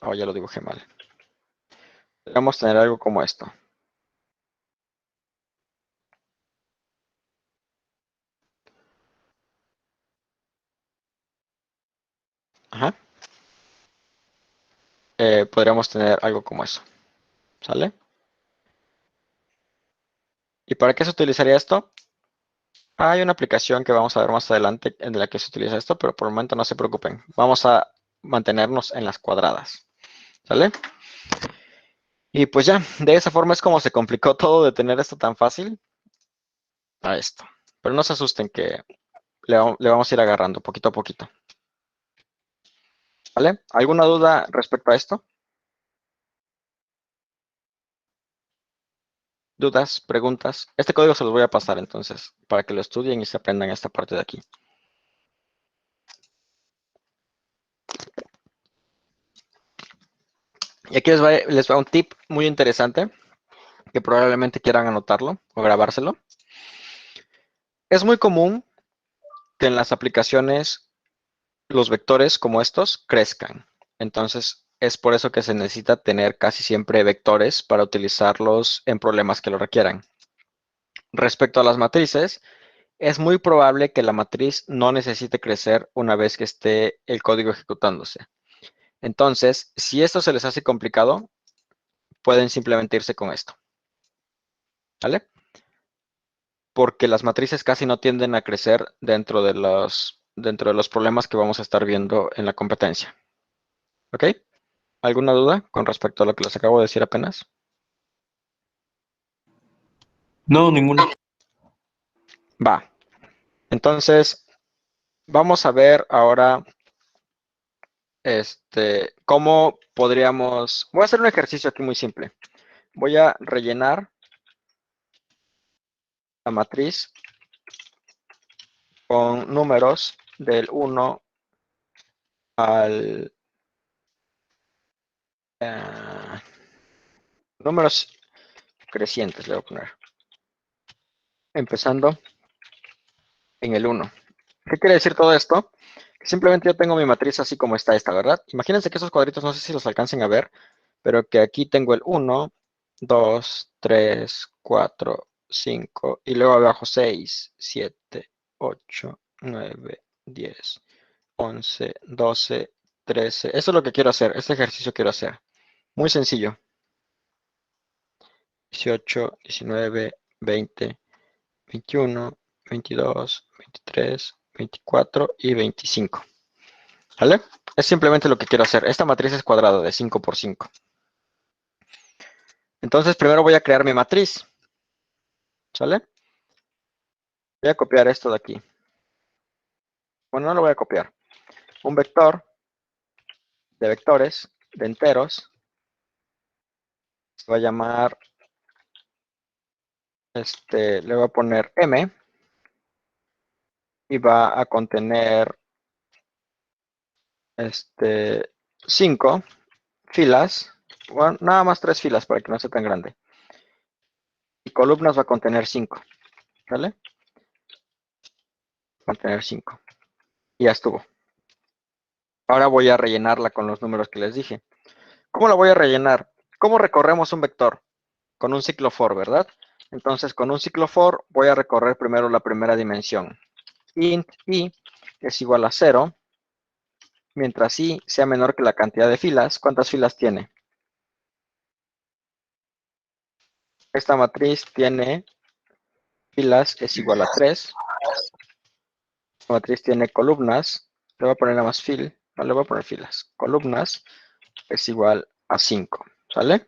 Oh, ya lo dibujé mal. Podríamos tener algo como esto. Ajá. Podríamos tener algo como eso. ¿Sale? ¿Y para qué se utilizaría esto? Hay una aplicación que vamos a ver más adelante en la que se utiliza esto, pero por el momento no se preocupen. Vamos a mantenernos en las cuadradas. ¿Sale? Y pues ya, de esa forma es como se complicó todo de tener esto tan fácil a esto. Pero no se asusten que le vamos a ir agarrando poquito a poquito. ¿Vale? ¿Alguna duda respecto a esto? ¿Dudas? ¿Preguntas? Este código se los voy a pasar entonces, para que lo estudien y se aprendan esta parte de aquí. Y aquí les va un tip muy interesante que probablemente quieran anotarlo o grabárselo. Es muy común que en las aplicaciones los vectores como estos crezcan. Entonces, es por eso que se necesita tener casi siempre vectores para utilizarlos en problemas que lo requieran. Respecto a las matrices, es muy probable que la matriz no necesite crecer una vez que esté el código ejecutándose. Entonces, si esto se les hace complicado, pueden simplemente irse con esto. ¿Vale? Porque las matrices casi no tienden a crecer dentro de los problemas que vamos a estar viendo en la competencia. ¿Ok? ¿Alguna duda con respecto a lo que les acabo de decir apenas? No, ninguna. Va. Entonces, vamos a ver ahora cómo podríamos... Voy a hacer un ejercicio aquí muy simple. Voy a rellenar la matriz con números del 1 al... números crecientes, le voy a poner. Empezando en el 1. ¿Qué quiere decir todo esto? Que simplemente yo tengo mi matriz así como está esta, ¿verdad? Imagínense que esos cuadritos, no sé si los alcancen a ver, pero que aquí tengo el 1, 2, 3, 4, 5, y luego abajo 6, 7, 8, 9, 10, 11, 12, 13. Eso es lo que quiero hacer, este ejercicio quiero hacer. Muy sencillo. 18, 19, 20, 21, 22, 23, 24 y 25. ¿Vale? Es simplemente lo que quiero hacer. Esta matriz es cuadrada de 5 por 5. Entonces primero voy a crear mi matriz. ¿Sale? Voy a copiar esto de aquí. Bueno, no lo voy a copiar. Un vector de vectores, de enteros. Se va a llamar, le voy a poner M. Y va a contener 5 filas. Bueno, nada más 3 filas para que no sea tan grande. Y columnas va a contener 5. ¿Vale? Va a contener 5. Y ya estuvo. Ahora voy a rellenarla con los números que les dije. ¿Cómo la voy a rellenar? ¿Cómo recorremos un vector? Con un ciclo for, ¿verdad? Entonces, con un ciclo for voy a recorrer primero la primera dimensión. Int i es igual a 0, mientras i sea menor que la cantidad de filas. ¿Cuántas filas tiene? Esta matriz tiene filas, es igual a 3. Esta matriz tiene columnas. Le voy a poner nada más fil. No, le voy a poner filas. Columnas es igual a 5. ¿Sale?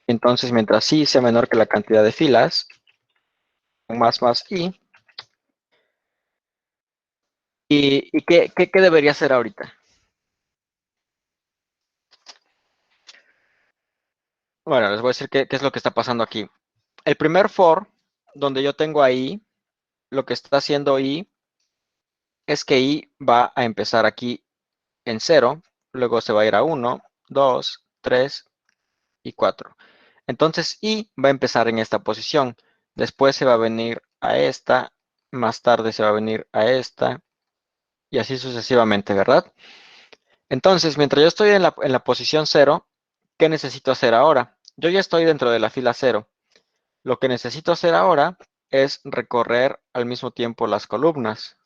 Entonces, mientras i sea menor que la cantidad de filas, más i. ¿Y qué debería hacer ahorita? Bueno, les voy a decir qué es lo que está pasando aquí. El primer for, donde yo tengo ahí, lo que está haciendo i, es que i va a empezar aquí en 0, luego se va a ir a 1, 2, 3 y 4. Entonces i va a empezar en esta posición, después se va a venir a esta, más tarde se va a venir a esta, y así sucesivamente, ¿verdad? Entonces, mientras yo estoy en la posición 0, ¿qué necesito hacer ahora? Yo ya estoy dentro de la fila 0. Lo que necesito hacer ahora es recorrer al mismo tiempo las columnas,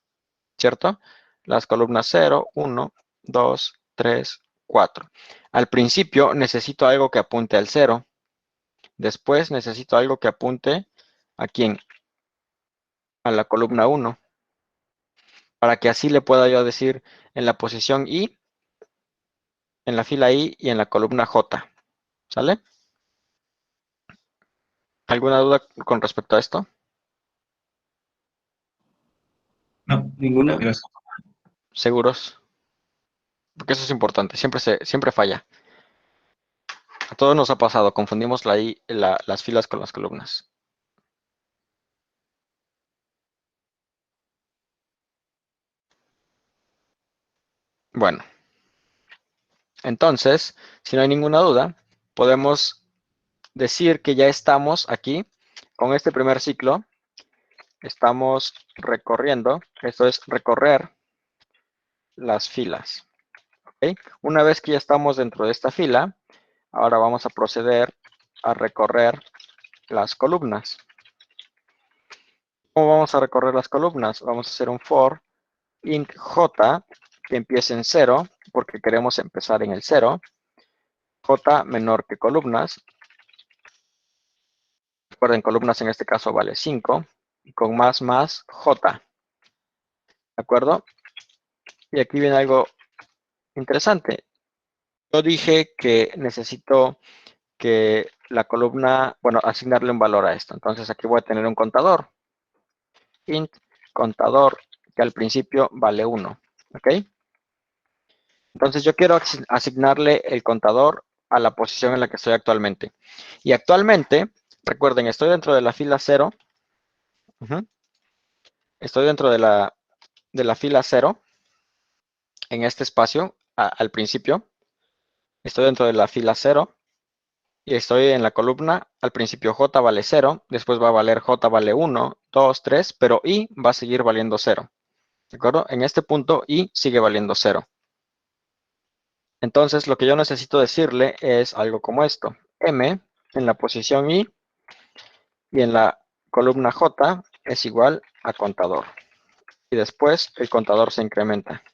¿cierto? Las columnas 0, 1, 2, 3, 4. Al principio necesito algo que apunte al 0. Después necesito algo que apunte ¿a quién? A la columna 1. Para que así le pueda yo decir en la posición I, en la fila I y en la columna J. ¿Sale? ¿Alguna duda con respecto a esto? No, Ninguna. gracias. ¿Seguros? Porque eso es importante, siempre falla. A todos nos ha pasado, confundimos las filas con las columnas. Bueno, entonces, si no hay ninguna duda, podemos decir que ya estamos aquí con este primer ciclo. Estamos recorriendo, esto es recorrer las filas. ¿Okay? Una vez que ya estamos dentro de esta fila, ahora vamos a proceder a recorrer las columnas. ¿Cómo vamos a recorrer las columnas? Vamos a hacer un for int j que empiece en 0, porque queremos empezar en el 0. J menor que columnas. Recuerden, columnas en este caso vale 5. Y con más j. ¿De acuerdo? Y aquí viene algo interesante. Yo dije que necesito que la columna, bueno, asignarle un valor a esto. Entonces aquí voy a tener un contador. Int contador, que al principio vale 1. ¿Ok? Entonces yo quiero asignarle el contador a la posición en la que estoy actualmente. Y actualmente, recuerden, estoy dentro de la fila 0. Estoy dentro de la fila 0. En este espacio, al principio. Estoy dentro de la fila 0. Y estoy en la columna, al principio J vale 0, después va a valer J vale 1, 2, 3, pero I va a seguir valiendo 0. ¿De acuerdo? En este punto I sigue valiendo 0. Entonces lo que yo necesito decirle es algo como esto. M en la posición I y en la columna J es igual a contador. Y después el contador se incrementa.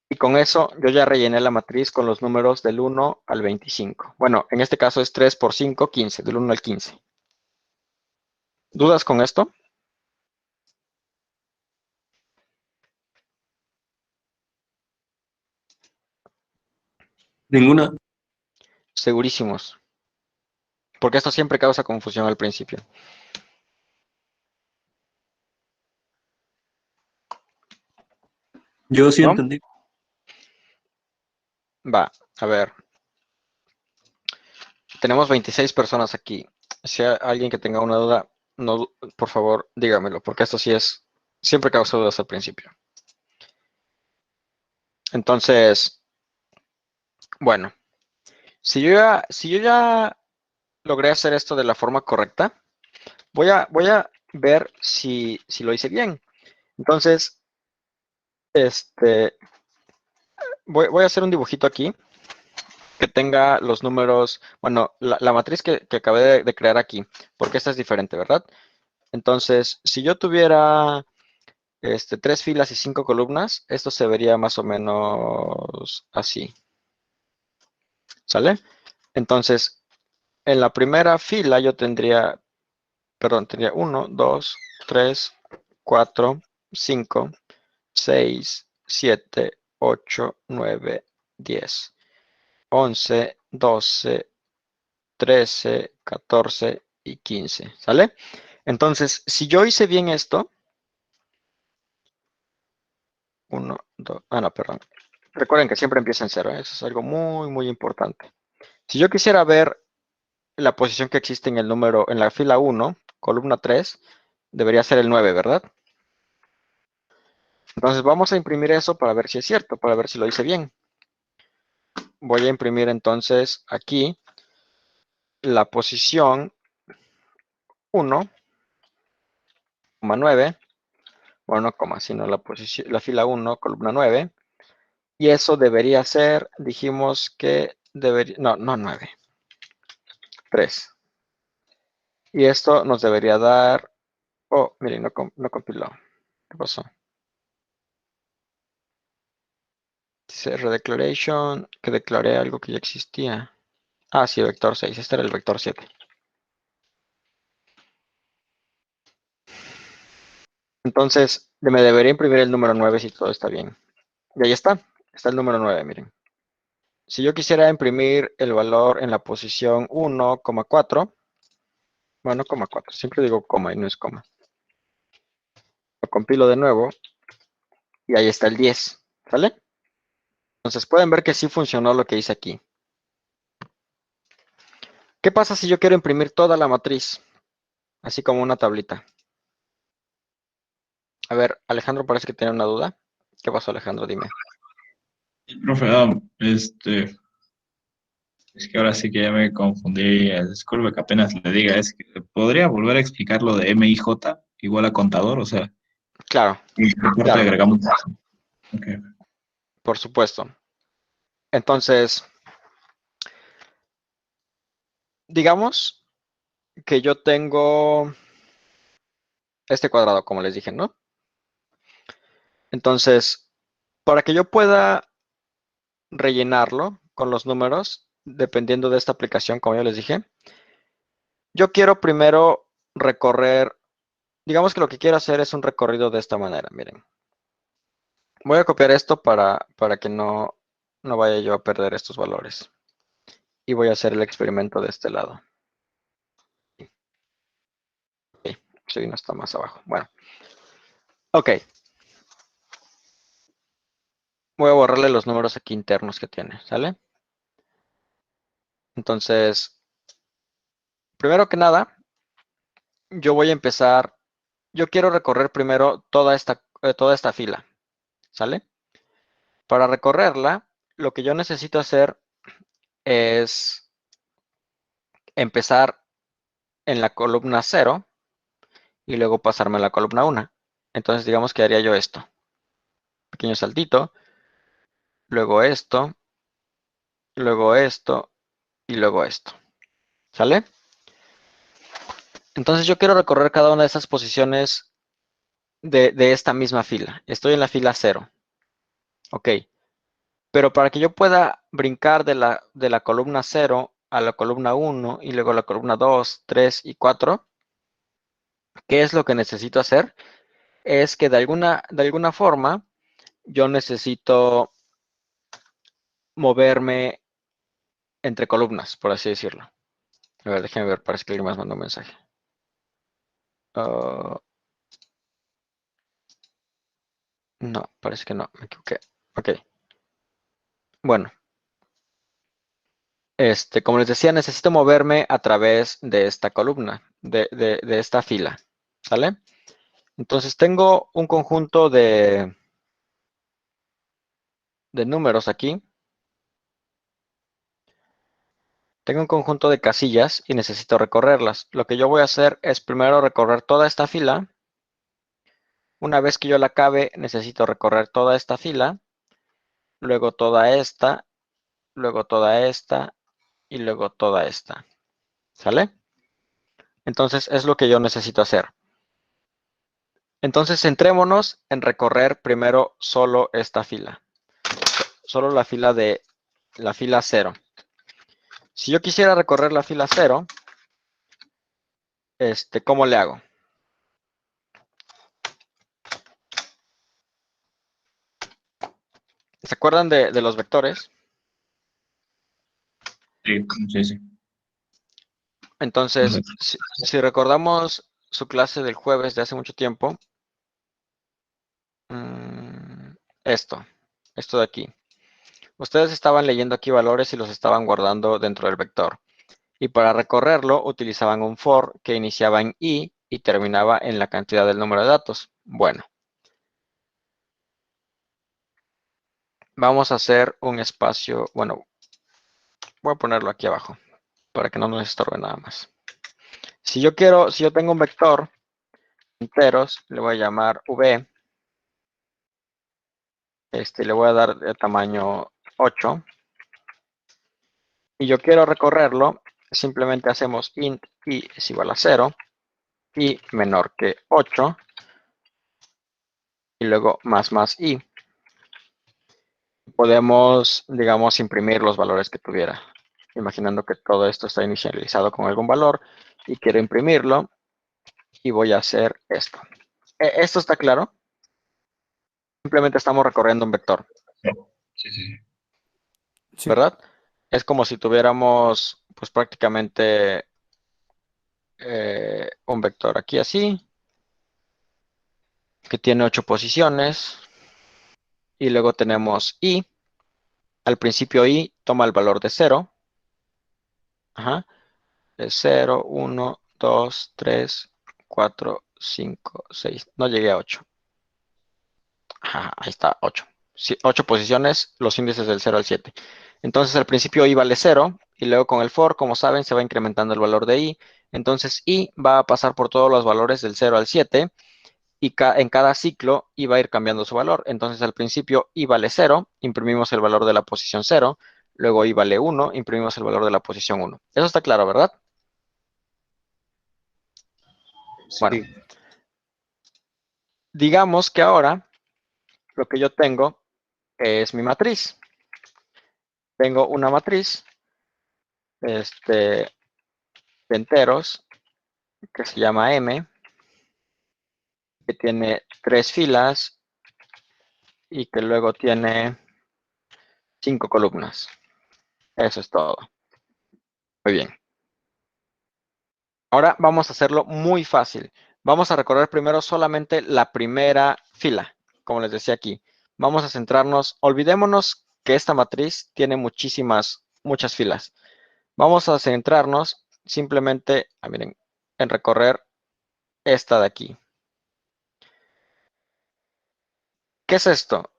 Y con eso yo ya rellené la matriz con los números del 1 al 25. Bueno, en este caso es 3 por 5, 15, del 1 al 15. ¿Dudas con esto? Ninguna. Segurísimos. Porque esto siempre causa confusión al principio. Yo sí ¿No? entendí. Va, a ver. Tenemos 26 personas aquí. Si hay alguien que tenga una duda, no, por favor, dígamelo, porque esto sí es, siempre causa dudas al principio. Entonces, bueno, si yo ya logré hacer esto de la forma correcta, voy a ver si lo hice bien. Entonces, voy a hacer un dibujito aquí que tenga los números, bueno, la matriz que acabé de crear aquí, porque esta es diferente, ¿verdad? Entonces, si yo tuviera 3 filas y 5 columnas, esto se vería más o menos así. ¿Sale? Entonces, en la primera fila yo tendría 1, 2, 3, 4, 5, 6, 7, 8, 9, 10, 11, 12, 13, 14 y 15. ¿Sale? Entonces, si yo hice bien esto, 1, 2, no, perdón. Recuerden que siempre empieza en 0, ¿eh? Eso es algo muy, muy importante. Si yo quisiera ver la posición que existe en el número, en la fila 1, columna 3, debería ser el 9, ¿verdad? Entonces vamos a imprimir eso para ver si es cierto, para ver si lo hice bien. Voy a imprimir entonces aquí la posición 1,9, bueno, no coma, sino la fila 1, columna 9, y eso debería ser, dijimos que debería, no 9, 3. Y esto nos debería dar, oh, miren, no compiló. ¿Qué pasó? Dice redeclaration, que declaré algo que ya existía. Ah, sí, vector 6. Este era el vector 7. Entonces, me debería imprimir el número 9 si todo está bien. Y ahí está. Está el número 9, miren. Si yo quisiera imprimir el valor en la posición 1,4, bueno, 4, siempre digo coma y no es coma. Lo compilo de nuevo y ahí está el 10, ¿sale? Entonces pueden ver que sí funcionó lo que hice aquí. ¿Qué pasa si yo quiero imprimir toda la matriz? Así como una tablita. A ver, Alejandro parece que tiene una duda. ¿Qué pasó, Alejandro? Dime. Profe, Es que ahora sí que ya me confundí. Disculpe que apenas le diga. Es que ¿podría volver a explicar lo de MIJ igual a contador? O sea, Claro, ¿y qué parte claro, agregamos? Ok. por supuesto. Entonces, digamos que yo tengo este cuadrado, como les dije, ¿no? Entonces, para que yo pueda rellenarlo con los números, dependiendo de esta aplicación, como ya les dije, yo quiero primero recorrer, digamos que lo que quiero hacer es un recorrido de esta manera, miren. Voy a copiar esto para que no vaya yo a perder estos valores. Y voy a hacer el experimento de este lado. Ok, sí, no está más abajo. Bueno, ok. Voy a borrarle los números aquí internos que tiene, ¿sale? Entonces, primero que nada, yo voy a empezar, yo quiero recorrer primero toda esta fila, ¿sale? Para recorrerla, lo que yo necesito hacer es empezar en la columna 0 y luego pasarme a la columna 1. Entonces, digamos que haría yo esto. Pequeño saltito, luego esto, luego esto y luego esto. ¿Sale? Entonces yo quiero recorrer cada una de esas posiciones de esta misma fila. Estoy en la fila 0. Ok. Pero para que yo pueda brincar de la columna 0 a la columna 1 y luego a la columna 2, 3 y 4, ¿qué es lo que necesito hacer? Es que de alguna forma yo necesito moverme entre columnas, por así decirlo. A ver, déjenme ver, parece que alguien más mandó un mensaje. Ah, no, parece que no, me equivoqué. Ok. Bueno, como les decía, necesito moverme a través de esta columna, de esta fila. ¿Sale? Entonces tengo un conjunto de números aquí. Tengo un conjunto de casillas y necesito recorrerlas. Lo que yo voy a hacer es primero recorrer toda esta fila. Una vez que yo la acabe, necesito recorrer toda esta fila, luego toda esta, luego toda esta y luego toda esta. ¿Sale? Entonces es lo que yo necesito hacer. Entonces centrémonos en recorrer primero solo esta fila. Solo la fila 0. Si yo quisiera recorrer la fila 0, ¿cómo le hago? ¿Se acuerdan de los vectores? Sí, sí, sí. Entonces, si recordamos su clase del jueves de hace mucho tiempo, esto de aquí. Ustedes estaban leyendo aquí valores y los estaban guardando dentro del vector. Y para recorrerlo utilizaban un for que iniciaba en i y terminaba en la cantidad del número de datos. Bueno, vamos a hacer un espacio, bueno, voy a ponerlo aquí abajo para que no nos estorbe nada más. Si yo tengo un vector enteros, le voy a llamar v, le voy a dar de tamaño 8 y yo quiero recorrerlo, simplemente hacemos int i es igual a 0 y menor que 8 y luego más i. Podemos, digamos, imprimir los valores que tuviera, imaginando que todo esto está inicializado con algún valor y quiero imprimirlo y voy a hacer esto. ¿Esto está claro? Simplemente estamos recorriendo un vector, Sí, sí. Sí. ¿verdad? Es como si tuviéramos, pues prácticamente un vector aquí así, que tiene 8 posiciones, y luego tenemos i. Al principio i toma el valor de 0. Ajá. Es 0, 1, 2, 3, 4, 5, 6. No llegué a 8. Ajá, ahí está, 8. Sí, 8 posiciones, los índices del 0 al 7. Entonces al principio i vale 0 y luego con el for, como saben, se va incrementando el valor de i. Entonces i va a pasar por todos los valores del 0 al 7 y en cada ciclo i va a ir cambiando su valor. Entonces al principio i vale 0, imprimimos el valor de la posición 0, luego i vale 1, imprimimos el valor de la posición 1. Eso está claro, ¿verdad? Bueno, Sí. digamos que ahora lo que yo tengo es mi matriz. Tengo una matriz de enteros que se llama M, que tiene 3 filas y que luego tiene 5 columnas. Eso es todo. Muy bien. Ahora vamos a hacerlo muy fácil. Vamos a recorrer primero solamente la primera fila, como les decía aquí. Vamos a centrarnos, olvidémonos que esta matriz tiene muchas filas. Vamos a centrarnos simplemente, miren, en recorrer esta de aquí. ¿Qué es esto?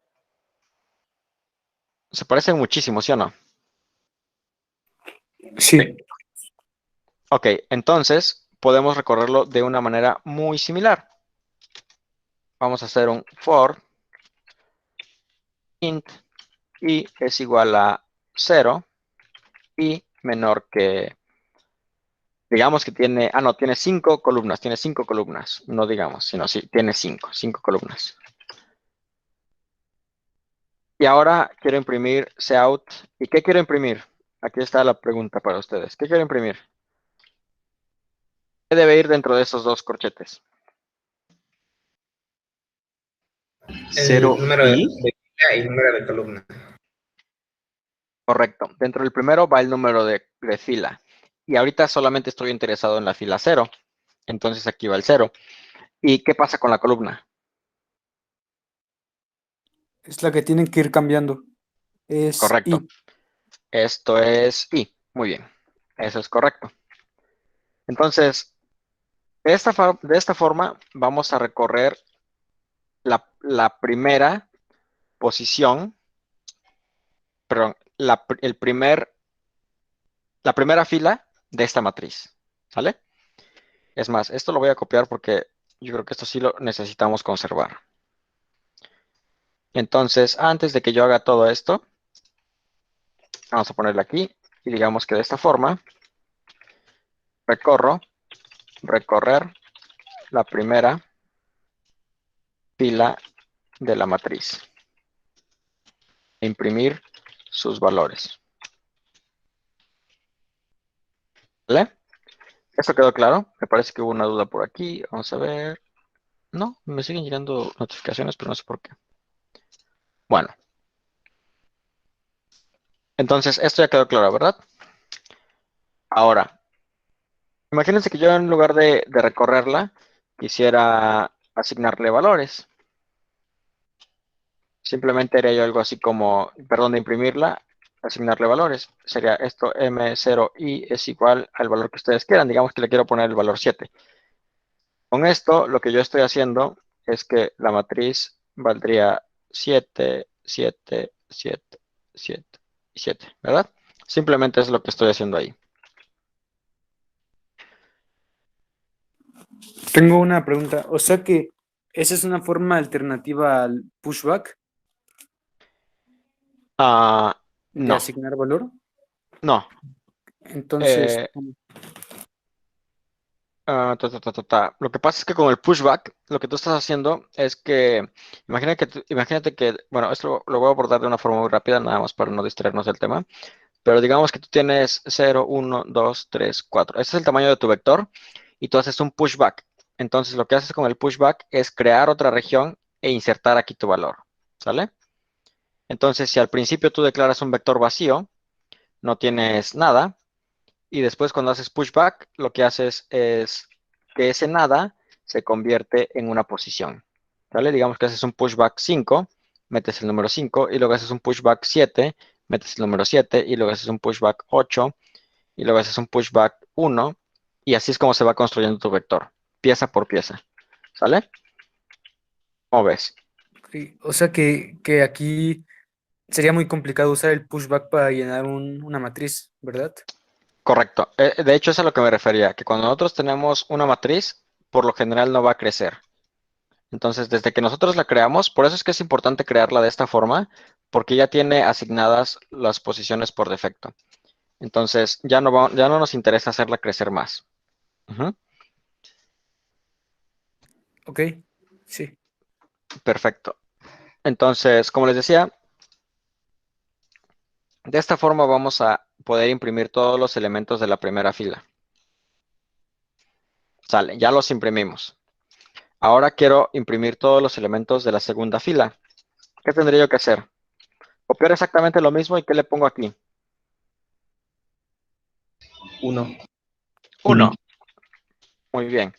Se parecen muchísimo, ¿sí o no? Sí. Ok, entonces podemos recorrerlo de una manera muy similar. Vamos a hacer un for int i es igual a 0 y menor que, digamos que tiene, no, tiene 5 columnas, no digamos, sino sí, tiene 5 columnas. Y ahora quiero imprimir cout. ¿Y qué quiero imprimir? Aquí está la pregunta para ustedes. ¿Qué quiero imprimir? ¿Qué debe ir dentro de esos dos corchetes? El 0 número de y fila y el número de columna. Correcto. Dentro del primero va el número de fila. Y ahorita solamente estoy interesado en la fila 0. Entonces aquí va el 0. ¿Y qué pasa con la columna? Es la que tienen que ir cambiando. Es Correcto. I. Esto es i. Muy bien. Eso es correcto. Entonces, de esta forma vamos a recorrer la primera posición, perdón, la primera fila de esta matriz. ¿Sale? Es más, esto lo voy a copiar porque yo creo que esto sí lo necesitamos conservar. Entonces, antes de que yo haga todo esto, vamos a ponerle aquí y digamos que de esta forma recorrer la primera fila de la matriz e imprimir sus valores. ¿Vale? ¿Esto quedó claro? Me parece que hubo una duda por aquí. Vamos a ver. No, me siguen llegando notificaciones, pero no sé por qué. Bueno, entonces esto ya quedó claro, ¿verdad? Ahora, imagínense que yo en lugar de recorrerla, quisiera asignarle valores. Simplemente haría yo algo así como, perdón, de imprimirla, asignarle valores. Sería esto, M0i es igual al valor que ustedes quieran. Digamos que le quiero poner el valor 7. Con esto, lo que yo estoy haciendo es que la matriz valdría 7, 7, 7, 7 y 7, ¿verdad? Simplemente es lo que estoy haciendo ahí. Tengo una pregunta. O sea que esa es una forma alternativa al pushback de No, asignar valor. no. Entonces, Eh, Lo que pasa es que con el pushback, lo que tú estás haciendo es que, imagínate que, bueno, esto lo voy a abordar de una forma muy rápida, nada más para no distraernos del tema, pero digamos que tú tienes 0, 1, 2, 3, 4. Ese es el tamaño de tu vector y tú haces un pushback. Entonces lo que haces con el pushback es crear otra región e insertar aquí tu valor, ¿sale? Entonces si al principio tú declaras un vector vacío, no tienes nada, y después cuando haces pushback, lo que haces es que ese nada se convierte en una posición. ¿Vale? Digamos que haces un pushback 5, metes el número 5, y luego haces un pushback 7, metes el número 7, y luego haces un pushback 8, y luego haces un pushback 1, y así es como se va construyendo tu vector, pieza por pieza. ¿Sale? ¿Cómo ves? sí, o sea que aquí sería muy complicado usar el pushback para llenar una matriz, ¿verdad? Correcto. De hecho, es a lo que me refería, que cuando nosotros tenemos una matriz, por lo general no va a crecer. Entonces, desde que nosotros la creamos, por eso es que es importante crearla de esta forma, porque ya tiene asignadas las posiciones por defecto. Entonces, ya no nos interesa hacerla crecer más. Ujú. Ok, sí. Perfecto. Entonces, como les decía, de esta forma vamos a poder imprimir todos los elementos de la primera fila. Sale, ya los imprimimos. Ahora quiero imprimir todos los elementos de la segunda fila. ¿Qué tendría yo que hacer? Copiar exactamente lo mismo y ¿qué le pongo aquí? 1. 1. Muy bien.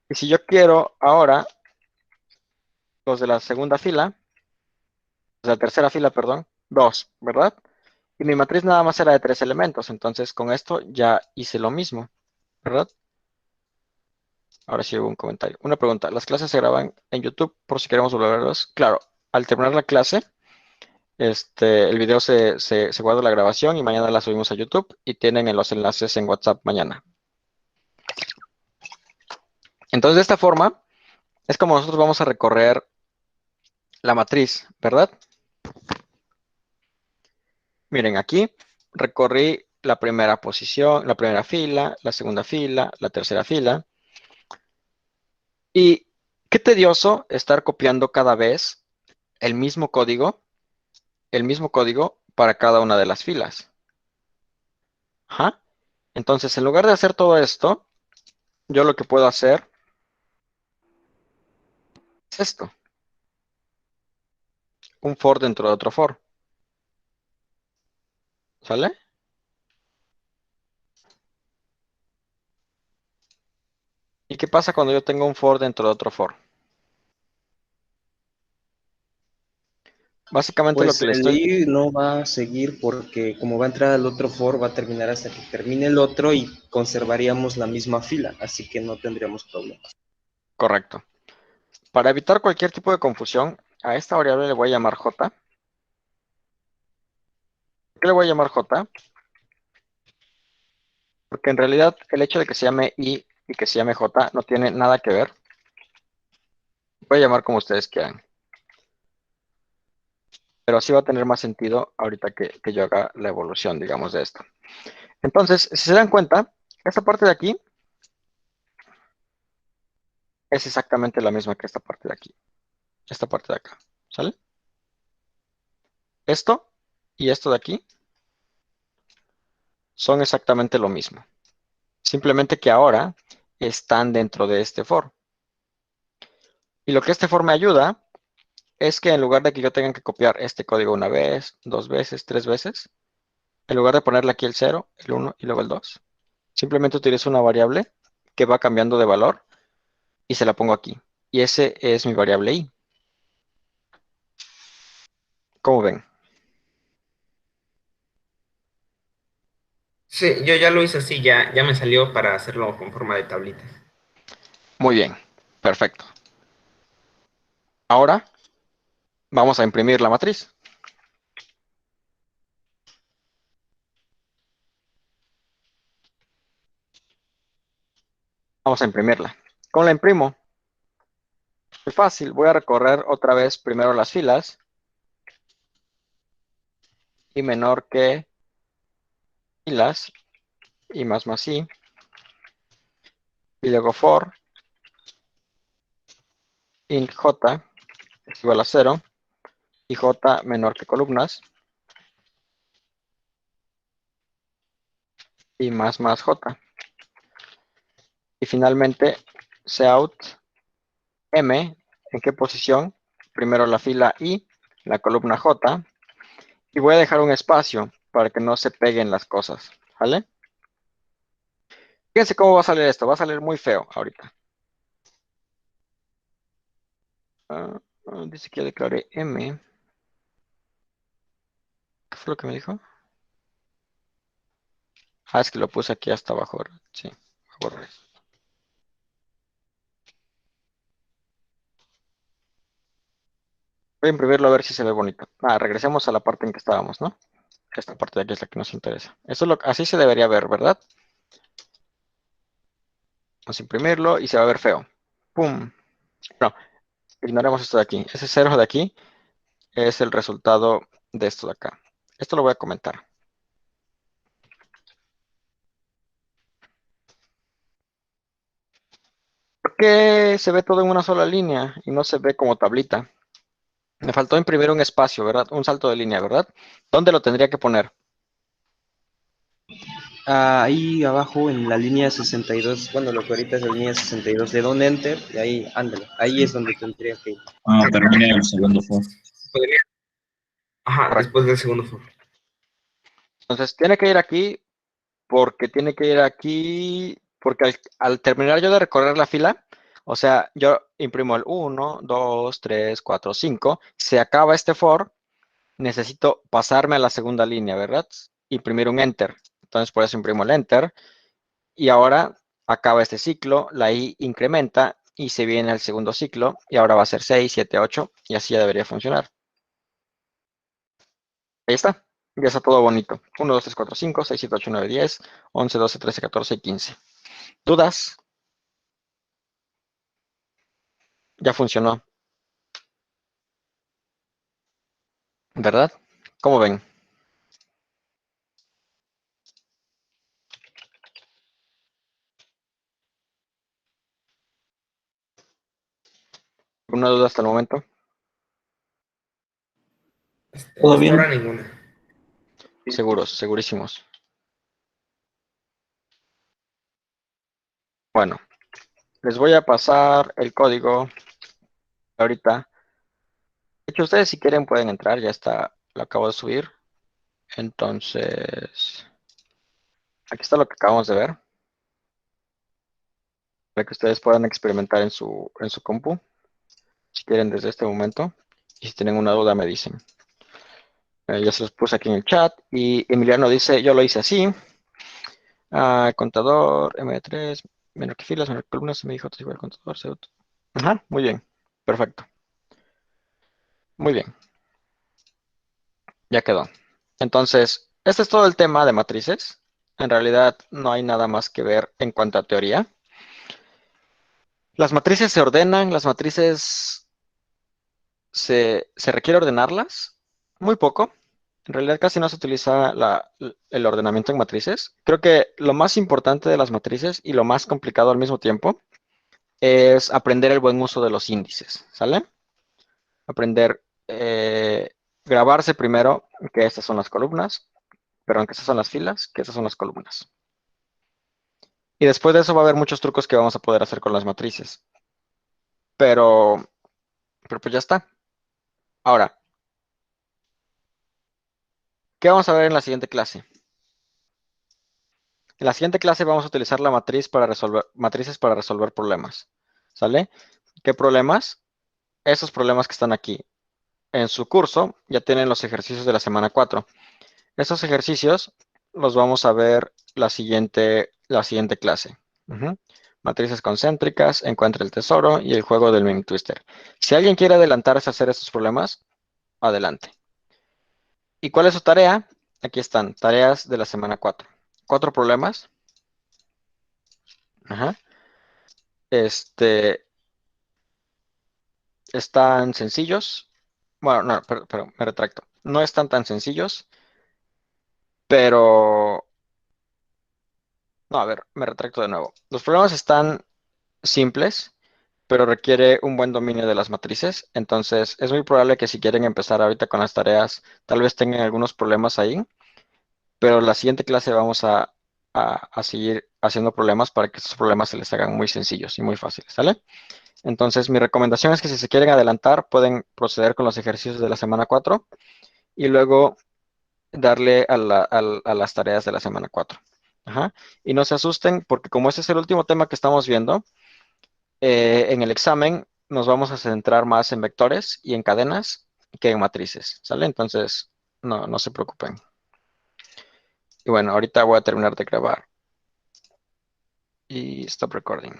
Y si yo quiero ahora los de la segunda fila, de la tercera fila, perdón, 2, ¿verdad? Y mi matriz nada más era de 3 elementos, entonces con esto ya hice lo mismo, ¿verdad? Ahora sí hubo un comentario. Una pregunta, ¿las clases se graban en YouTube por si queremos volver a verlos? Claro, al terminar la clase, el video se guarda la grabación y mañana la subimos a YouTube y tienen los enlaces en WhatsApp mañana. Entonces, de esta forma, es como nosotros vamos a recorrer la matriz, ¿verdad? Miren, aquí recorrí la primera posición, la primera fila, la segunda fila, la tercera fila. Y qué tedioso estar copiando cada vez el mismo código, para cada una de las filas. Ajá. Entonces, en lugar de hacer todo esto, yo lo que puedo hacer es esto, un for dentro de otro for. ¿Sale? ¿Y qué pasa cuando yo tengo un for dentro de otro for? Básicamente lo Pues que le el estoy... i no va a seguir porque como va a entrar al otro for, va a terminar hasta que termine el otro y conservaríamos la misma fila, así que no tendríamos problemas. Correcto. Para evitar cualquier tipo de confusión, a esta variable le voy a llamar j. ¿Por qué le voy a llamar j? Porque en realidad el hecho de que se llame i y que se llame j no tiene nada que ver. Voy a llamar como ustedes quieran. Pero así va a tener más sentido ahorita que yo haga la evolución, digamos, de esto. Entonces, si se dan cuenta, esta parte de aquí es exactamente la misma que esta parte de aquí. Esta parte de acá. ¿Sale? Esto y esto de aquí son exactamente lo mismo. Simplemente que ahora están dentro de este for. Y lo que este for me ayuda es que en lugar de que yo tenga que copiar este código una vez, dos veces, tres veces, en lugar de ponerle aquí el 0, el 1 y luego el 2, simplemente utilizo una variable que va cambiando de valor y se la pongo aquí. Y ese es mi variable i. ¿Cómo ven? Sí, yo ya lo hice así, ya me salió para hacerlo con forma de tablitas. Muy bien, perfecto. Ahora vamos a imprimir la matriz. Vamos a imprimirla. ¿Cómo la imprimo? Muy fácil, voy a recorrer otra vez primero las filas y menor que filas y más i y luego for int j es igual a 0 y j menor que columnas y más j. Y finalmente cout m en qué posición, primero la fila i, la columna j y voy a dejar un espacio para que no se peguen las cosas, ¿vale? Fíjense cómo va a salir esto, va a salir muy feo ahorita. Dice que ya declaré m. ¿Qué fue lo que me dijo? Ah, es que lo puse aquí hasta abajo, ¿verdad? Sí, voy a borrar eso. Voy a imprimirlo a ver si se ve bonito. Regresemos a la parte en que estábamos, ¿no? Esta parte de aquí es la que nos interesa. Eso es así se debería ver, ¿verdad? Vamos a imprimirlo y se va a ver feo. ¡Pum! No, ignoremos esto de aquí. Ese cero de aquí es el resultado de esto de acá. Esto lo voy a comentar. ¿Por qué se ve todo en una sola línea y no se ve como tablita? Me faltó imprimir un espacio, ¿verdad? Un salto de línea, ¿verdad? ¿Dónde lo tendría que poner? Ahí abajo en la línea 62, bueno, lo que ahorita es la línea 62, le doy un enter y ahí, ándale, ahí es donde tendría que ir. Termina el segundo for. Podría. Ajá, Correcto. después del segundo for. Entonces tiene que ir aquí porque tiene que ir aquí, porque al terminar yo de recorrer la fila, o sea, yo imprimo el 1, 2, 3, 4, 5, se acaba este for, necesito pasarme a la segunda línea, ¿verdad? Imprimir un enter. Entonces por eso imprimo el enter y ahora acaba este ciclo, la i incrementa y se viene al segundo ciclo y ahora va a ser 6, 7, 8 y así ya debería funcionar. Ahí está. Ya está todo bonito. 1, 2, 3, 4, 5, 6, 7, 8, 9, 10, 11, 12, 13, 14 y 15. ¿Dudas? Ya funcionó. ¿Verdad? ¿Cómo ven? ¿Alguna duda hasta el momento? ¿Todo Hasta bien? ahora ninguna. Seguros, segurísimos. Bueno, les voy a pasar el código ahorita. De hecho, ustedes si quieren pueden entrar, ya está, lo acabo de subir. Entonces, aquí está lo que acabamos de ver. Para que ustedes puedan experimentar en su compu, si quieren desde este momento. Y si tienen una duda me dicen. Ya se los puse aquí en el chat. Y Emiliano dice, yo lo hice así. Contador, M3, menor que filas, menor que columnas, MJ es igual al contador, CO2. Ajá, muy bien. Perfecto. Muy bien. Ya quedó. Entonces, este es todo el tema de matrices. En realidad no hay nada más que ver en cuanto a teoría. Las matrices se ordenan, las matrices se requiere ordenarlas. Muy poco. En realidad casi no se utiliza el ordenamiento en matrices. Creo que lo más importante de las matrices y lo más complicado al mismo tiempo es aprender el buen uso de los índices, ¿sale? Aprender, grabarse primero que estas son las columnas, perdón, que estas son las filas, que estas son las columnas. Y después de eso va a haber muchos trucos que vamos a poder hacer con las matrices. Pero pues ya está. Ahora, ¿qué vamos a ver en la siguiente clase? En la siguiente clase vamos a utilizar la matrices para resolver problemas. ¿Sale? ¿Qué problemas? Esos problemas que están aquí. En su curso ya tienen los ejercicios de la semana 4. Estos ejercicios los vamos a ver la siguiente clase. Matrices concéntricas, encuentra el tesoro y el juego del meme twister. Si alguien quiere adelantarse a hacer estos problemas, adelante. ¿Y cuál es su tarea? Aquí están, tareas de la semana 4. 4 problemas. Ajá. Están sencillos. Bueno, no, pero me retracto. No están tan sencillos, pero... No, a ver, me retracto de nuevo. Los problemas están simples, pero requiere un buen dominio de las matrices. Entonces, es muy probable que si quieren empezar ahorita con las tareas, tal vez tengan algunos problemas ahí, pero la siguiente clase vamos a seguir haciendo problemas para que estos problemas se les hagan muy sencillos y muy fáciles, ¿sale? Entonces, mi recomendación es que si se quieren adelantar, pueden proceder con los ejercicios de la semana 4 y luego darle a las tareas de la semana 4. Ajá. Y no se asusten porque como ese es el último tema que estamos viendo, en el examen nos vamos a centrar más en vectores y en cadenas que en matrices, ¿sale? Entonces, no se preocupen. Y bueno, ahorita voy a terminar de grabar. Y stop recording.